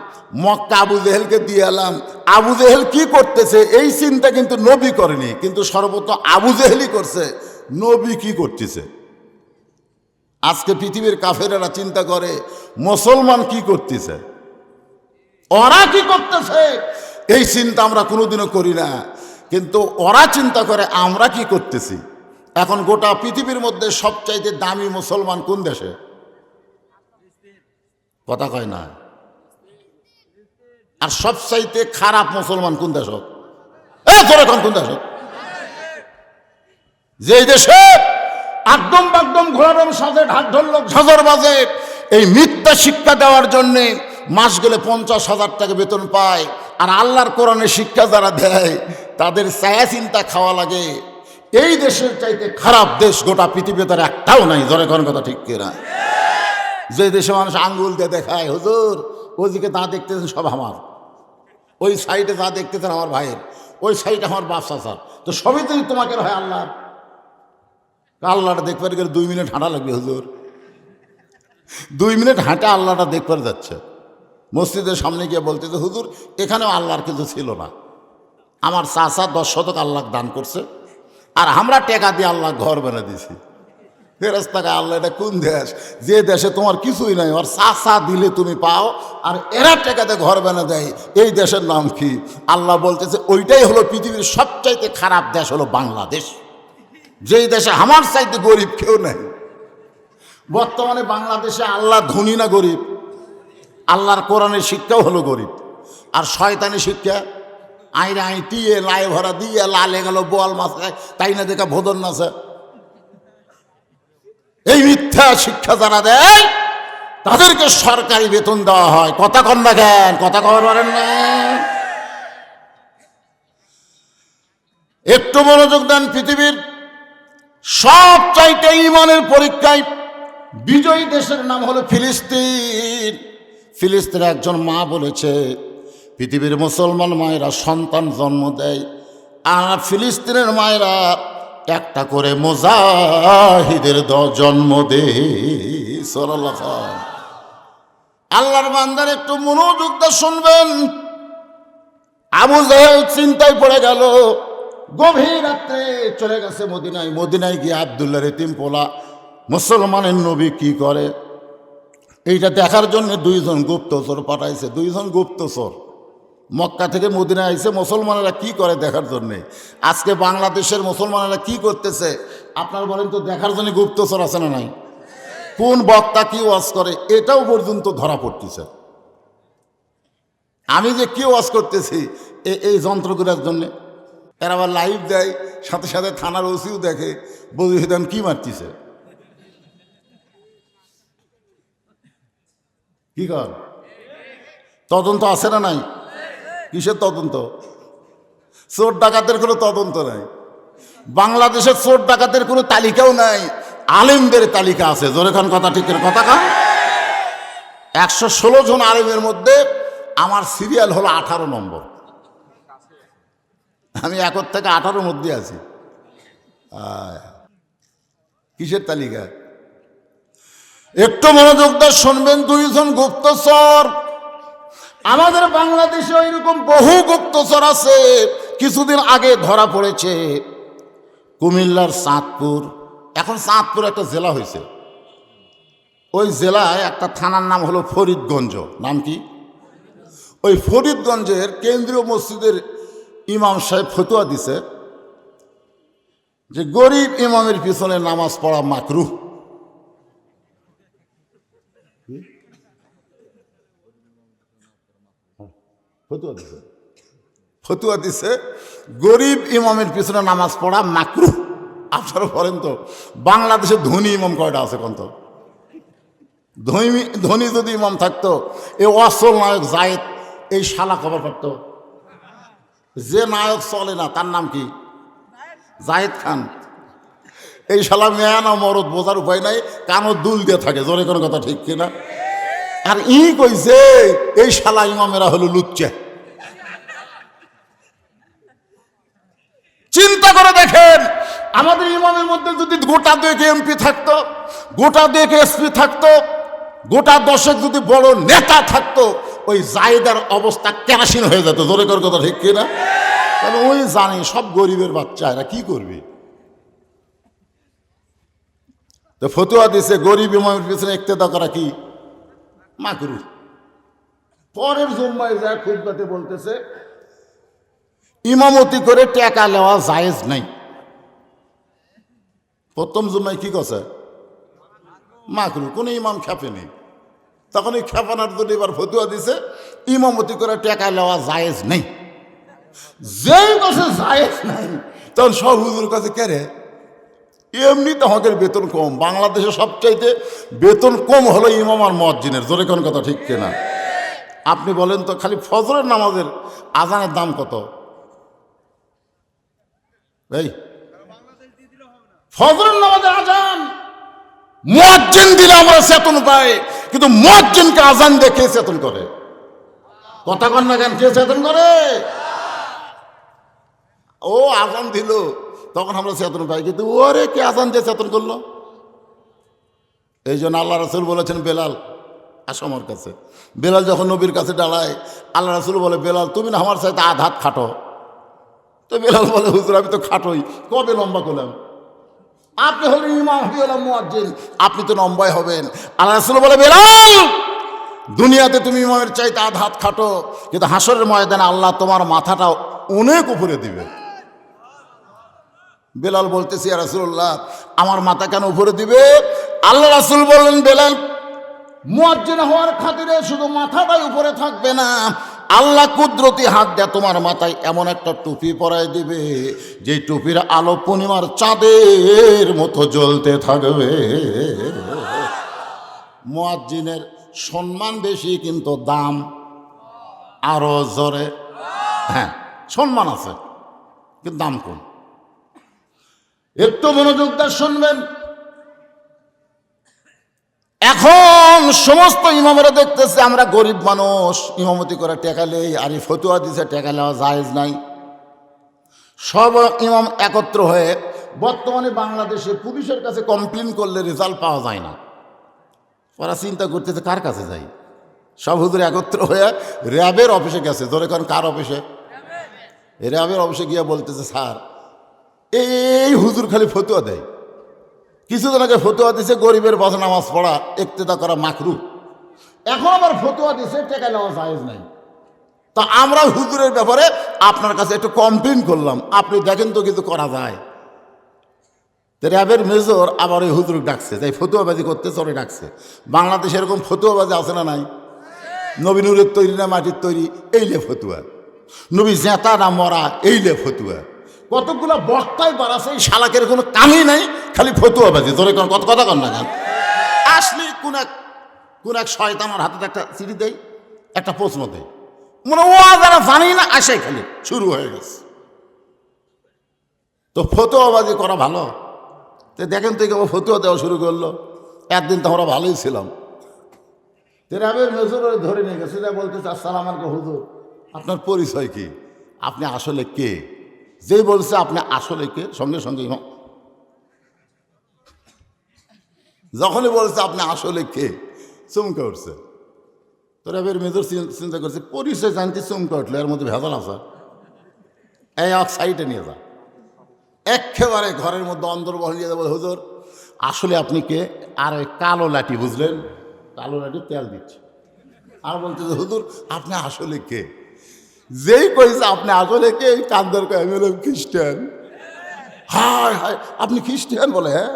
মক্কা আবু জেহেলকে দিয়ে এলাম, আবু জেহেল কি করতেছে এই চিন্তা কিন্তু নবী করেনি। কিন্তু সর্বপ্রথম আবু জেহেলই করছে, নবী কি করতেছে। আজকে পৃথিবীর কাফেরেরা চিন্তা করে মুসলমান কি করতেছে, ওরা কি করতেছে, এই চিন্তা আমরা কোনোদিনও করি না। কিন্তু ওরা চিন্তা করে আমরা কি করতেছি। এখন গোটা পৃথিবীর মধ্যে সবচাইতে দামি মুসলমান কোন দেশে? কথা কয় না। আর সবচাইতে খারাপ মুসলমান কোন দেশ? কোন দেশ? যে দেশে একদম বাগদম ঘোড়ারম সাজে ঢাক ঢোলক ঝাঁঝর বাজে, এই মিথ্যা শিক্ষা দেওয়ার জন্যে মাস গেলে 50,000 টাকা বেতন পায়, আর আল্লাহর কোরআনের শিক্ষা যারা দেয় তাদের ছায়া চিন্তা খাওয়া লাগে, এই দেশের চাইতে খারাপ দেশ গোটা পৃথিবীতে আর একটাও নাই। জোরে কোন কথা ঠিক কিনা? যে দেশে মানুষ আঙ্গুল দিয়ে দেখায়, হুজুর ওইদিকে যা দেখতেছেন সব আমার, ওই সাইডে যা দেখতেছেন আমার ভাইয়ের, ওই সাইডে আমার বাপ চাচার, তো সবই তো তোমাকে হয় আল্লাহ। আল্লাহটা দেখবার গেলে 2 মিনিট হাঁটা লাগবে হুজুর, 2 মিনিট হাঁটা আল্লাহটা দেখবার যাচ্ছে। মসজিদের সামনে গিয়ে বলতেছে, হুজুর এখানেও আল্লাহর কিছু ছিল না, আমার চাচা 10 শতক আল্লাহ দান করছে, আর আমরা টাকা দিয়ে আল্লাহ ঘর বানা দিয়েছি। ফেরেশতাকে আল্লাহ, এটা কোন দেশ যে দেশে তোমার কিছুই নাই, আর চাচা দিলে তুমি পাও, আর এরা টাকাতে ঘর বানা দেয়, এই দেশের নাম কি? আল্লাহ বলতেছে ওইটাই হলো পৃথিবীর সবচাইতে খারাপ দেশ হলো বাংলাদেশ, যেই দেশে আমার চাইতে গরিব কেউ নাই। বর্তমানে বাংলাদেশে আল্লাহ ধনী না গরিব? আল্লাহর কোরআনের শিক্ষাও হলো গরিব, আর শয়তানি শিক্ষা আইরে আইটিয়ে লাই ভরা দিয়ে লালে গেল বোয়াল মাছ তাই না দেখা ভোদন নাচে। এই মিথ্যা শিক্ষা যারা দেয় তাদেরকে সরকারি বেতন দেওয়া হয়। কথা কন না কেন? কথা কবার পারেন না? একটু মনোযোগ দেন। পৃথিবীর সব চাইতে ইমানের পরীক্ষায় বিজয়ী দেশের নাম হলো ফিলিস্তিন। ফিলিস্তিনের একজন মা বলেছে, পৃথিবীর মুসলমান মায়েরা সন্তান জন্ম দেয়, আর ফিলিস্তিনের মায়েরা একটা করে মুজাহিদের জন্ম দেয়। সাল্লাল্লাহু আলাইহি আল্লাহর বান্দার একটু মনোযোগ দিয়ে শুনবেন। আবু জাহেল চিন্তায় পড়ে গেল, গভীর রাত্রে চলে গেছে মদিনায়। মদিনায় গিয়ে আব্দুল্লাহর এতিম পোলা মুসলমানের নবী কি করে এইটা দেখার জন্য 2 জন গুপ্তচর পাঠাইছে। 2 জন গুপ্তচর মক্কা থেকে মদিনায় আইছে মুসলমানেরা কি করে দেখার জন্যে। আজকে বাংলাদেশের মুসলমানেরা কি করতেছে আপনার বলেন তো? দেখার জন্য গুপ্তচর আছে না নাই? কোন বক্তা কি ওয়াজ করে এটাও পর্যন্ত ধরা পড়তেছে। আমি যে কি ওয়াজ করতেছি এই যন্ত্রগুলোর জন্যে। এরা আবার লাইভ দেয়, সাথে সাথে থানার ওসিও দেখে, বজিদান কি মারতেছে। কি কর তদন্ত আছে না নাই? কিসের তদন্ত? চোর ডাকাতের কোনো তদন্ত নাই। বাংলাদেশের চোর ডাকাতের কোনো তালিকাও নাই, আলেমদের তালিকা আছে। জোরে খান কথা, ঠিক কথা খান। 116 জন আলেমের মধ্যে আমার সিরিয়াল হলো 18 নম্বর। আমি 1 থেকে 18 মধ্যে আছি। কিসের তালিকা? একটু মনোযোগ দিয়ে শুনবেন। 2 জন গুপ্তচর, আমাদের বাংলাদেশে এরকম বহু গুপ্তচর আছে। কিছুদিন আগে ধরা পড়েছে কুমিল্লার চাঁদপুর। এখন চাঁদপুর একটা জেলা হয়েছে, ওই জেলায় একটা থানার নাম হলো ফরিদগঞ্জ। নাম কি? ওই ফরিদগঞ্জের কেন্দ্রীয় মসজিদের ইমাম সাহেব ফতোয়া দিছে যে গরিব ইমামের পিছনে নামাজ পড়া মাকরুহ। ফতুয়া দিছে গরিব ইমামের পিছনে নামাজ পড়া মাকরুহ। আপনারা বলেন তো বাংলাদেশে ধনী ইমাম কয়টা আছে কোন? তো ধনী যদি ইমাম থাকতো, এই অসল নায়ক জায়েদ এই শালা খবর পারত। যে নায়ক চলে না তার নাম কি? জায়েদ খান। এই শালা মেয়া না মরদ বোঝার উপায় নাই, কানো দুল দিয়ে থাকে। জোরে কোনো কথা, ঠিক কিনা? আর কইছে এই শালা ইমামেরা হলো লুচ্চা। চিন্তা করে দেখেন, আমাদের ইমামের মধ্যে যদি গোটা 2 এমপি থাকতো, গোটা 2 এসপি থাকতো, গোটা 10 যদি বড় নেতা থাকতো, ওই জায়েদের অবস্থা কেরাসিন হয়ে যেত। জোরে করে কথা, ঠিক কিনা? কারণ ওই জানি সব গরিবের বাচ্চা, এরা কি করবে? তো ফতোয়া দিছে গরিব ইমামের পিছনে ইক্তেদা করা কি মাকরুহ। পরের জুম্মায় যায় খুতবাতে বলতেছে ইমামতি করে টাকা নেওয়া জায়েজ নাই। প্রথম জুম্মায় কি কথা? মাকরুহ। কোন ইমাম খেপেনি। তখন এই খেপানোর জন্য এবার ফতোয়া দিছে ইমামতি করে টাকা নেওয়া জায়েজ নেই। যেই কাছে জায়েজ নাই, তখন সব হুজুর কাছে কেরে এমনি তো আমাদের বেতন কম। বাংলাদেশে সবচাইতে বেতন কম হলো ইমাম আর মুয়াজ্জিনের। জোরে কোন কথা, ঠিক কিনা? আপনি বলেন তো খালি ফজরের নামাজের আজানের দাম কত? এই ফজরের নামাজের আজান মুয়াজ্জিন দিলে আমরা চেতন পাই, কিন্তু মুয়াজ্জিনকে আজান দিয়ে কে চেতন করে? কথা কন না কেন? কে চেতন করে? ও আজান দিল তখন আমরা চেতন পাই, কিন্তু ওরে কে আজান দিয়ে চেতন করলো? এই জন্য আল্লাহ রাসূল বলেছেন বেলাল আসো আমার কাছে। বেলাল যখন নবীর কাছে দাঁড়ায়, আল্লাহ রাসূল বলে বেলাল তুমি না আমার সাথে আধ হাত খাটো। তো বেলাল বলে হুজুর আমি তো খাটোই, কবে লম্বা করলাম? আপনি হলেন ইমাম, আমি হলাম মুয়াজ্জিন, আপনি তো লম্বাই হবেন। আল্লাহ রাসূল বলে বেলাল দুনিয়াতে তুমি ইমামের চাইতে আধ হাত খাটো, কিন্তু হাসরের ময়দানে আল্লাহ তোমার মাথাটা অনেক উপরে দিবে। বেলাল বলতেছি ইয়া রাসূলুল্লাহ আমার মাথা কেন উপরে দিবে? আল্লাহ রাসূল বললেন বেলাল মুয়াজ্জিন হওয়ার খাতিরে শুধু মাথাটাই উপরে থাকবে না, আল্লাহ কুদরতি হাত দিয়ে তোমার মাথায় এমন একটা টুপি পরায় দিবে যে টুপির আলো পূর্ণিমার চাঁদের মতো জ্বলতে থাকবে। মুয়াজ্জিনের সম্মান বেশি কিন্তু দাম আরো জোরে। হ্যাঁ সম্মান আছে কিন্তু দাম কম। একটু মনোযোগ দিয়ে শুনবেন। এখন সমস্ত ইমামেরা দেখতেছে আমরা গরিব মানুষ, ইমামতি করে টাকা নেই, আর এই ফতোয়া দিছে টাকা নেওয়া জায়েজ নাই। সব ইমাম একত্র হয়ে বর্তমানে বাংলাদেশে পুলিশের কাছে কমপ্লেন করলে রেজাল্ট পাওয়া যায় না। ওরা চিন্তা করতেছে কার কাছে যাই। সব হুজুর একত্র হয়ে র্যাবের অফিসে গেছে। ধরে কারণ কার অফিসে? র্যাবের অফিসে গিয়ে বলতেছে স্যার এই হুজুর খালি ফতোয়া দেয়। কিছুদিন আগে ফতোয়া দিছে গরিবের বাসা নামাজ পড়া ইক্তেদা করা মাকরুহ, এখন আবার ফতোয়া দিছে টাকা নেওয়া জায়েজ নাই। তা আমরা হুজুরের ব্যাপারে আপনার কাছে একটু কমপ্লেন করলাম, আপনি দেখেন তো কিছু করা যায়। র্যাবের মেজর আবার ওই হুজুর ডাকছে, তাই ফতোয়াবাজি করতে চলে ডাকছে। বাংলাদেশে এরকম ফতোয়াবাজি আছে না নাই? নবী নূরের তৈরি না মাটির তৈরি এইলে ফতুয়া, নবী জেতা না মরা এইলে ফতুয়া। কতগুলো বক্তায় বাড়াছে, এই শালাকের কোনো কামই নাই, খালি ফতুয়াবাজি। ধরে কত কথা কন না কেন? আসলে কোন এক শয়তানের হাতে একটা চিঠি দেয়, একটা প্রশ্ন দেয়, মনে ও যারা জানি না আসে, খালি শুরু হয়ে গেছে। তো ফতুয়াবাজি করা ভালো? তো দেখেন তো কেউ ফতুয়া দেওয়া শুরু করলো। একদিন তো আমরা ভালোই ছিলাম, তেরাবের নজর ধরে নিয়ে গেছে, বলতেছে আসসালাম আলাইকুম হুজুর, আপনার পরিচয় কি? আপনি আসলে কে? যেই বলছে আপনি আসলে কে, সঙ্গে সঙ্গে যখনই বলছে আপনি আসলে কে, চমকে উঠছে। তেরাবের মেজর চিন্তা করছে পরিচয় জানতে চমকে উঠলো, এর মধ্যে ভেজাল আছে, এই এক সাইডে নিয়ে যা। একেবারে ঘরের মধ্যে অন্দরবহল নিয়ে যাবো, হুজুর আসলে আপনি কে? আর ওই কালো লাঠি, বুঝলেন, কালো লাঠি তেল দিচ্ছে, আর বলতেছে হুজুর আপনি আসলে কে? যেই কইছে আপনি আসলে কে, কান্দর কয় আমি হলাম খ্রিস্টান। হায় হায়, আপনি খ্রিস্টান? বলে হ্যাঁ।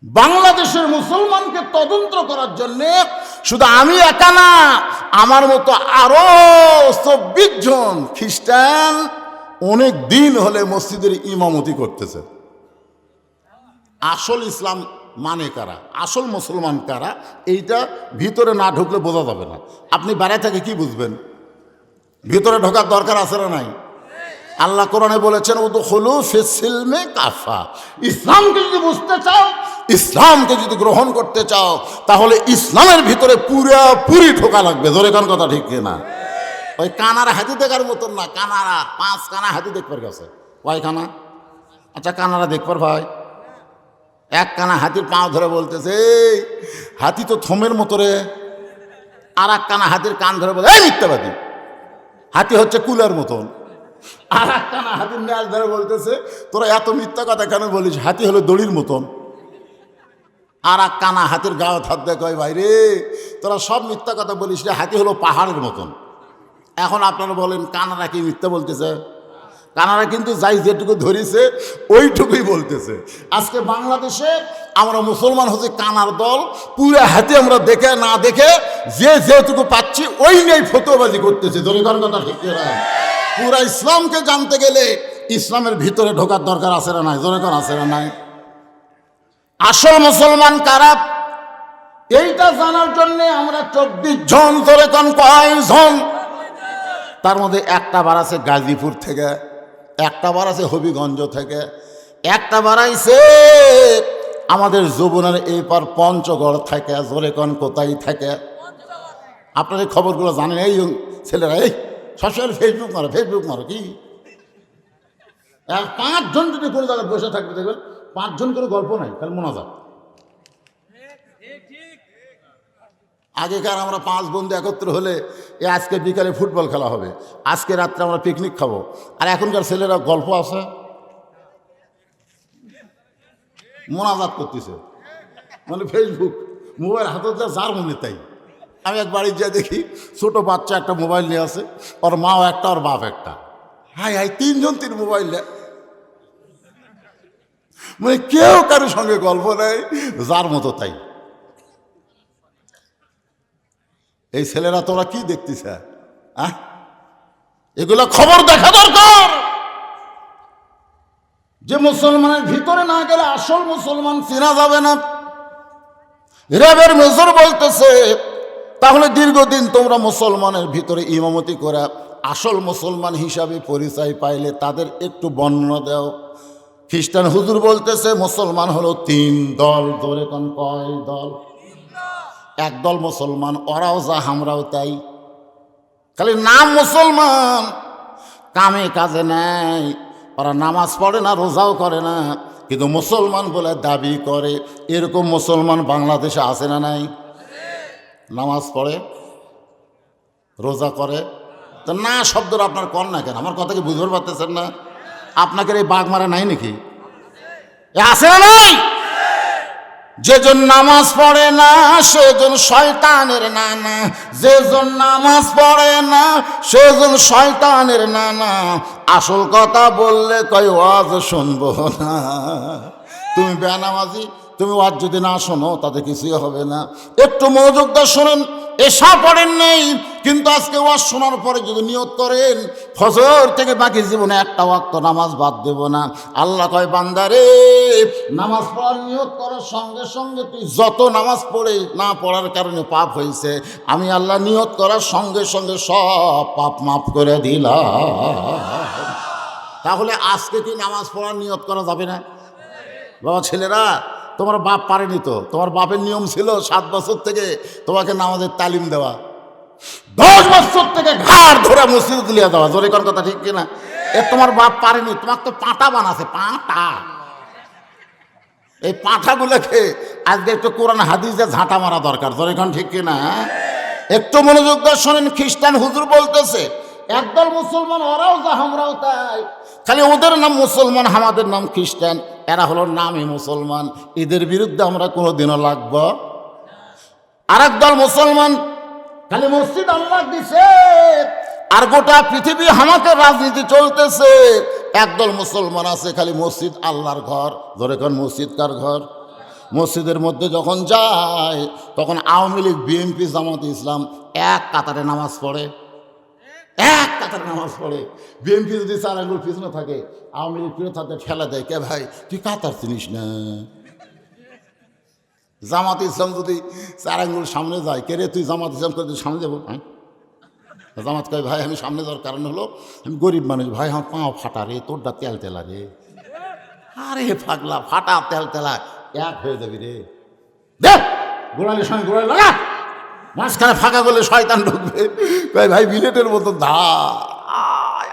বাংলাদেশের মুসলমানকে তদন্ত করার জন্য শুধু আমি একা না, আমার মতো আরো 24 জন খ্রিস্টান অনেক দিন হলে মসজিদের ইমামতি করতেছে। আসল ইসলাম মানে কারা, আসল মুসলমান কারা, এইটা ভিতরে না ঢুকলে বোঝা যাবে না। আপনি বাইরে থেকে কি বুঝবেন? ভিতরে ঢোকার দরকার আছে না নাই? আল্লাহ কোরআনে বলেছেন উদখুলু ফিস-সিলমি কাফা। ইসলামকে যদি বুঝতে চাও, ইসলামকে যদি গ্রহণ করতে চাও, তাহলে ইসলামের ভিতরে পুরোপুরি ঢোকা লাগবে। জোরে কোন কথা ঠিক কিনা? ওই কানার হাতি দেখার মতন না, কানারা 5 কানা হাতি দেখবার গেছে। কয় কানা? আচ্ছা কানারা দেখবার ভাই, এক কানা হাতির পাও ধরে বলতেছে এই হাতি তো থমের মতো রে। আর এক কানা হাতির কান ধরে বলে এই মিথ্যাবাদী, হাতি হচ্ছে কুলার মতন। আর এক কানা হাতির ন্যাস ধরে বলতেছে তোরা এত মিথ্যা কথা কেন বলিস, হাতি হলো দড়ির মতন। আর এক কানা হাতির গায়ে হাত দেয়, কয় ভাই রে তোরা সব মিথ্যা কথা বলিস রে, হাতি হলো পাহাড়ের মতন। এখন আপনারা বলেন কানারা কি মিথ্যা বলতেছে? কানারা কিন্তু যাই যেটুকু ধরেছে ওইটুকুই বলতেছে। আজকে বাংলাদেশে আমরা মুসলমান হচ্ছে কানার দল, পুরো হাতে আমরা দেখে না দেখে যে যেটুকু পাচ্ছি ওই নিয়েই ফতোয়াবাজি করতেছে। জনগণ কথা ঠিক না? পুরা ইসলামকে জানতে গেলে ইসলামের ভিতরে ঢোকার দরকার আছে না নাই? জনগণ আছে না নাই? আসল মুসলমান কারা এইটা জানার জন্য আমরা 24 জন, জনগণ কয়জন? তার মধ্যে একটা বার আছে গাজীপুর থেকে, একটা বার আছে হবিগঞ্জ থেকে, একটা বাড়াইছে আমাদের যমুনার এই পার পঞ্চগড় থেকে। জোরে কোন কোথায় থেকে? আপনার এই খবরগুলো জানেন? এই ছেলেরা এই সবসময় ফেসবুক মারো কি? 5 জন যদি কোনো জায়গায় বসে থাকবে দেখবেন 5 জন করে গল্প নাই, তাহলে মোনাজাত। আগেকার আমরা 5 বন্ধু একত্র হলে আজকে বিকালে ফুটবল খেলা হবে, আজকে রাত্রে আমরা পিকনিক খাবো। আর এখনকার ছেলেরা গল্প আছে, মোনাজাত করতেছে, মানে ফেসবুক মোবাইল হাতে যার মনে তাই। আমি এক বাড়ি যা দেখি ছোট বাচ্চা একটা মোবাইল নিয়ে আসে, ওর মাও একটা, ওর বাপ একটা। হাই হাই 3 জন 3 মোবাইল নেয়, মানে কেউ কারোর সঙ্গে গল্প নেই, যার মতো তাই। এই ছেলেরা তোরা কি দেখতিস? এগুলো খবর দেখা দরকার। যে মুসলমানের ভিতরে না গেলে আসল মুসলমান চেনা যাবে না। র্যাবের মেজর বলতেছে তাহলে দীর্ঘদিন তোমরা মুসলমানের ভিতরে ইমামতি করে আসল মুসলমান হিসাবে পরিচয় পাইলে তাদের একটু বর্ণনা দাও। খ্রিস্টান হুজুর বলতেছে মুসলমান হলো 3 দল। ধরে কোন কয় দল? এক দল মুসলমান, ওরাও যা আমরাও তাই, খালি নাম মুসলমান, কামে কাজে নেই। ওরা নামাজ পড়ে না, রোজাও করে না, কিন্তু মুসলমান বলে দাবি করে। এরকম মুসলমান বাংলাদেশে আছে না নাই? নামাজ পড়ে, রোজা করে, তো না শব্দটা আপনার কর না কেন? আমার কথা কি বুঝতে পারতেছেন না? আপনাকে এই বাঘ মারা নাই নাকি? আছে না নাই? যেজন নামাজ পড়ে না সেজন শয়তানের নানা, যেজন নামাজ পড়ে না সেজন শয়তানের নানা। আসল কথা বললে কয় ওয়াজ শুনবো না। তুমি বেনামাজি, তুমি ওয়াজ যদি না শোনো তাতে কিছুই হবে না। একটু মনোযোগ দিয়ে শোনেন। এসা পড়েন নেই, কিন্তু আজকে ওয়াজ শোনার পরে যদি নিয়ত করেন ফজর থেকে বাকি জীবনে একটা ওয়াক্ত নামাজ বাদ দেব না, আল্লাহ কয় বান্দারে নামাজ পড়ার নিয়ত করার সঙ্গে সঙ্গে তুই যত নামাজ পড়ে না পড়ার কারণে পাপ হয়েছে, আমি আল্লাহ নিয়ত করার সঙ্গে সঙ্গে সব পাপ মাফ করে দিলাম। তাহলে আজকে কি নামাজ পড়ার নিয়ত করা যাবে না? বাবা ছেলেরা, তোমার বাপ পারেনি তো, তোমার বাপের নিয়ম ছিল 7 বছর থেকে তোমাকে নামাজের তালিম দেওয়া, 10 বছর থেকে ঘাড় ধরে মসজিদে তুলিয়া দেওয়া। জোরে কোন কথা ঠিক কিনা? এ তোমার বাপ পারেনি, তোমাকে তো পাঁঠা বানাছে, পাঁঠা। এই পাঁঠাগুলোকে আজকে একটু কোরআন হাদিসে ঝাঁটা মারা দরকার। জোরে কোন ঠিক কিনা? একটু মনোযোগ দিয়ে শোনেন। খ্রিস্টান হুজুর বলতেছে একদল মুসলমান, ওরাও যা আমরাও তাই, খালি ওদের নাম মুসলমান, আমাদের নাম খ্রিস্টান, এরা হলো নামে মুসলমান, এদের বিরুদ্ধে আমরা কোনোদিনও লাগব। আর একদল মুসলমান খালি মসজিদ আল্লাহ দিছে আর গোটা পৃথিবী আমাকে রাজনীতি চলতেছে। একদল মুসলমান আছে খালি মসজিদ আল্লাহর ঘর। ধরে কোন মসজিদ কার ঘর? মসজিদের মধ্যে যখন যায় তখন আওয়ামী লীগ, বিএনপি, জামাত ইসলাম এক কাতারে নামাজ পড়ে, এক কাতারে নামাজ পড়ে। বিএনপি যদি 4 আঙ্গুল পিছনে থাকে, আওয়ামী লীগ পিছনে থাকতে ঠেলা দেয়, কে ভাই তুই কাতার চিনিস না? জামাত ইসলাম যদি 4 আঙ্গুল সামনে যায়, কে রে তুই জামাত ইসলাম করে তুই সামনে যাবো? হ্যাঁ, জামাত কয় ভাই আমি সামনে যাওয়ার কারণ হলো আমি গরিব মানুষ, ভাই আমার পাও ফাটা রে, তোরটা তেল তেলা রে। আরে পাগলা, ফাটা তেল তেলা এক হয়ে যাবি রে। দেখ গোড়ালির সঙ্গে গোড়ালি লাগা, মাঝখানে ফাঁকা করলে শয়তান ঢুকবে। ভাই বিলেটের মতো ধার।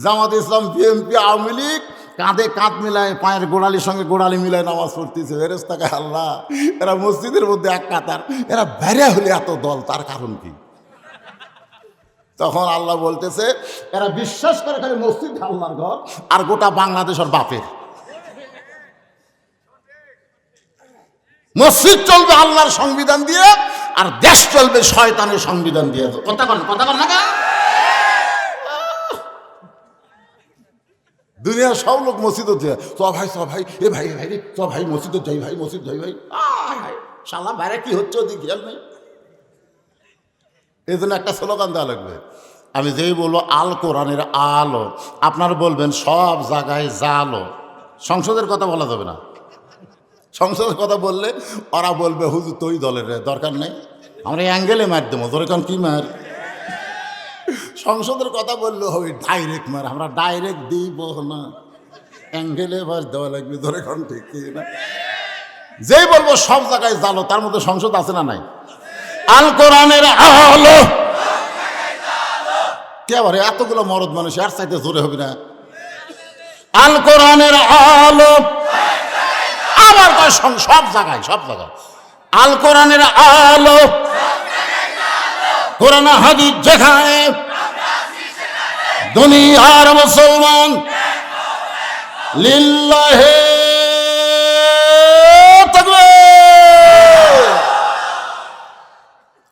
জামাত ইসলাম, বিএনপি, আওয়ামী লীগ কাঁধে কাঁধ মিলায়, পায়ের গোড়ালির সঙ্গে গোড়ালি মিলায় নামাজ পড়তেছে। ফেরেশতাকে আল্লাহ, এরা মসজিদের মধ্যে এক কাতার, এরা বাইরে হলে এত দল, তার কারণ কি? তখন আল্লাহ বলতেছে এরা বিশ্বাস করে খালি মসজিদ আল্লাহর ঘর, আর গোটা বাংলাদেশের বাপের। মসজিদ চলবে আল্লাহর সংবিধান দিয়ে, আর দেশ চলবে শয়তানের সংবিধান দিয়ে। কথা কন না? দুনিয়ার সব লোক মসজিদে যায়, চ ভাই এ ভাই রে, চ ভাই মসজিদে যাই, ভাই মসজিদ যাই ভাই। শালা বাইরে কি হচ্ছে ওদিকে খেয়াল নেই। এই জন্য একটা স্লোগান দেওয়া লাগবে। আমি যেই বলবো আল কোরআনের আলো, আপনারা বলবেন সব জায়গায় জালো। সংসদের কথা বলা যাবে না। সংসদের কথা বললে ওরা বলবে হুজুর তুই দলের দরকার নেই, আমরা অ্যাঙ্গেলে মার দেবো। ধরে কারণ কি মার? সংসদের কথা বললে হবে ডাইরেক্ট মার, আমরা ডাইরেক্ট দিব না, অ্যাঙ্গেলে মার দেওয়া লাগবে। ধরে কারণ ঠিক না? যেই বলবো সব জায়গায় জালো, তার মধ্যে সংসদ আছে না নাই? আল কোরআনের আলো। কে আবার এতগুলো মরদ মানুষ আর চাইতে জোরে হবে না? আল কোরআনের আলো। আবার সব জায়গায় আল কোরআনের আলো। কোরআন হাদিস যেখানে, দুনিয়ার মুসলমান লিল্লাহে তাকবীর।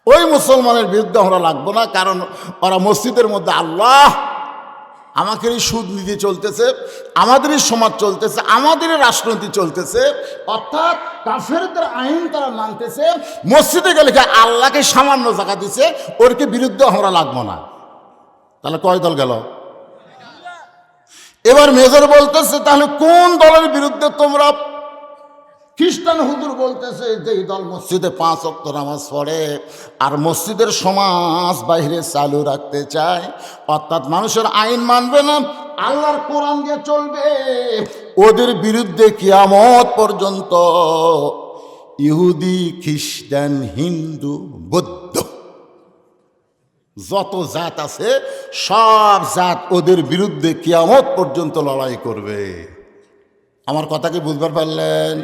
ওই মুসলমানের বিরুদ্ধে আমরা লাগবো না, কারণ ওরা মসজিদের মধ্যে আল্লাহ, আমাদেরই সুদ নীতি চলতেছে, আমাদেরই সমাজ চলতেছে, আমাদেরই রাজনীতি চলতেছে, অর্থাৎ কাফেরদের আইন তারা মানতেছে। মসজিদে গেলে আল্লাহকে সামান্য জায়গা দিছে, ওরকে বিরুদ্ধে আমরা লাগবো না। তাহলে কয় দল গেল? এবার মেজর বলতেছে তাহলে কোন দলের বিরুদ্ধে তোমরা? খ্রিস্টান হুজুর বলতেছে যে দল মসজিদে 5 ওয়াক্ত নামাজ পড়ে আর মসজিদের সমাজ বাইরে চালু রাখতে চায়, অর্থাৎ মানুষের আইন মানবে না, আল্লাহর কোরআন দিয়ে চলবে, ওদের বিরুদ্ধে কিয়ামত পর্যন্ত ইহুদি, খ্রিস্টান, হিন্দু, বৌদ্ধ যত জাত আছে সব জাত ওদের বিরুদ্ধে কিয়ামত পর্যন্ত লড়াই করবে। আমার কথা কি বুঝবার পারলেন?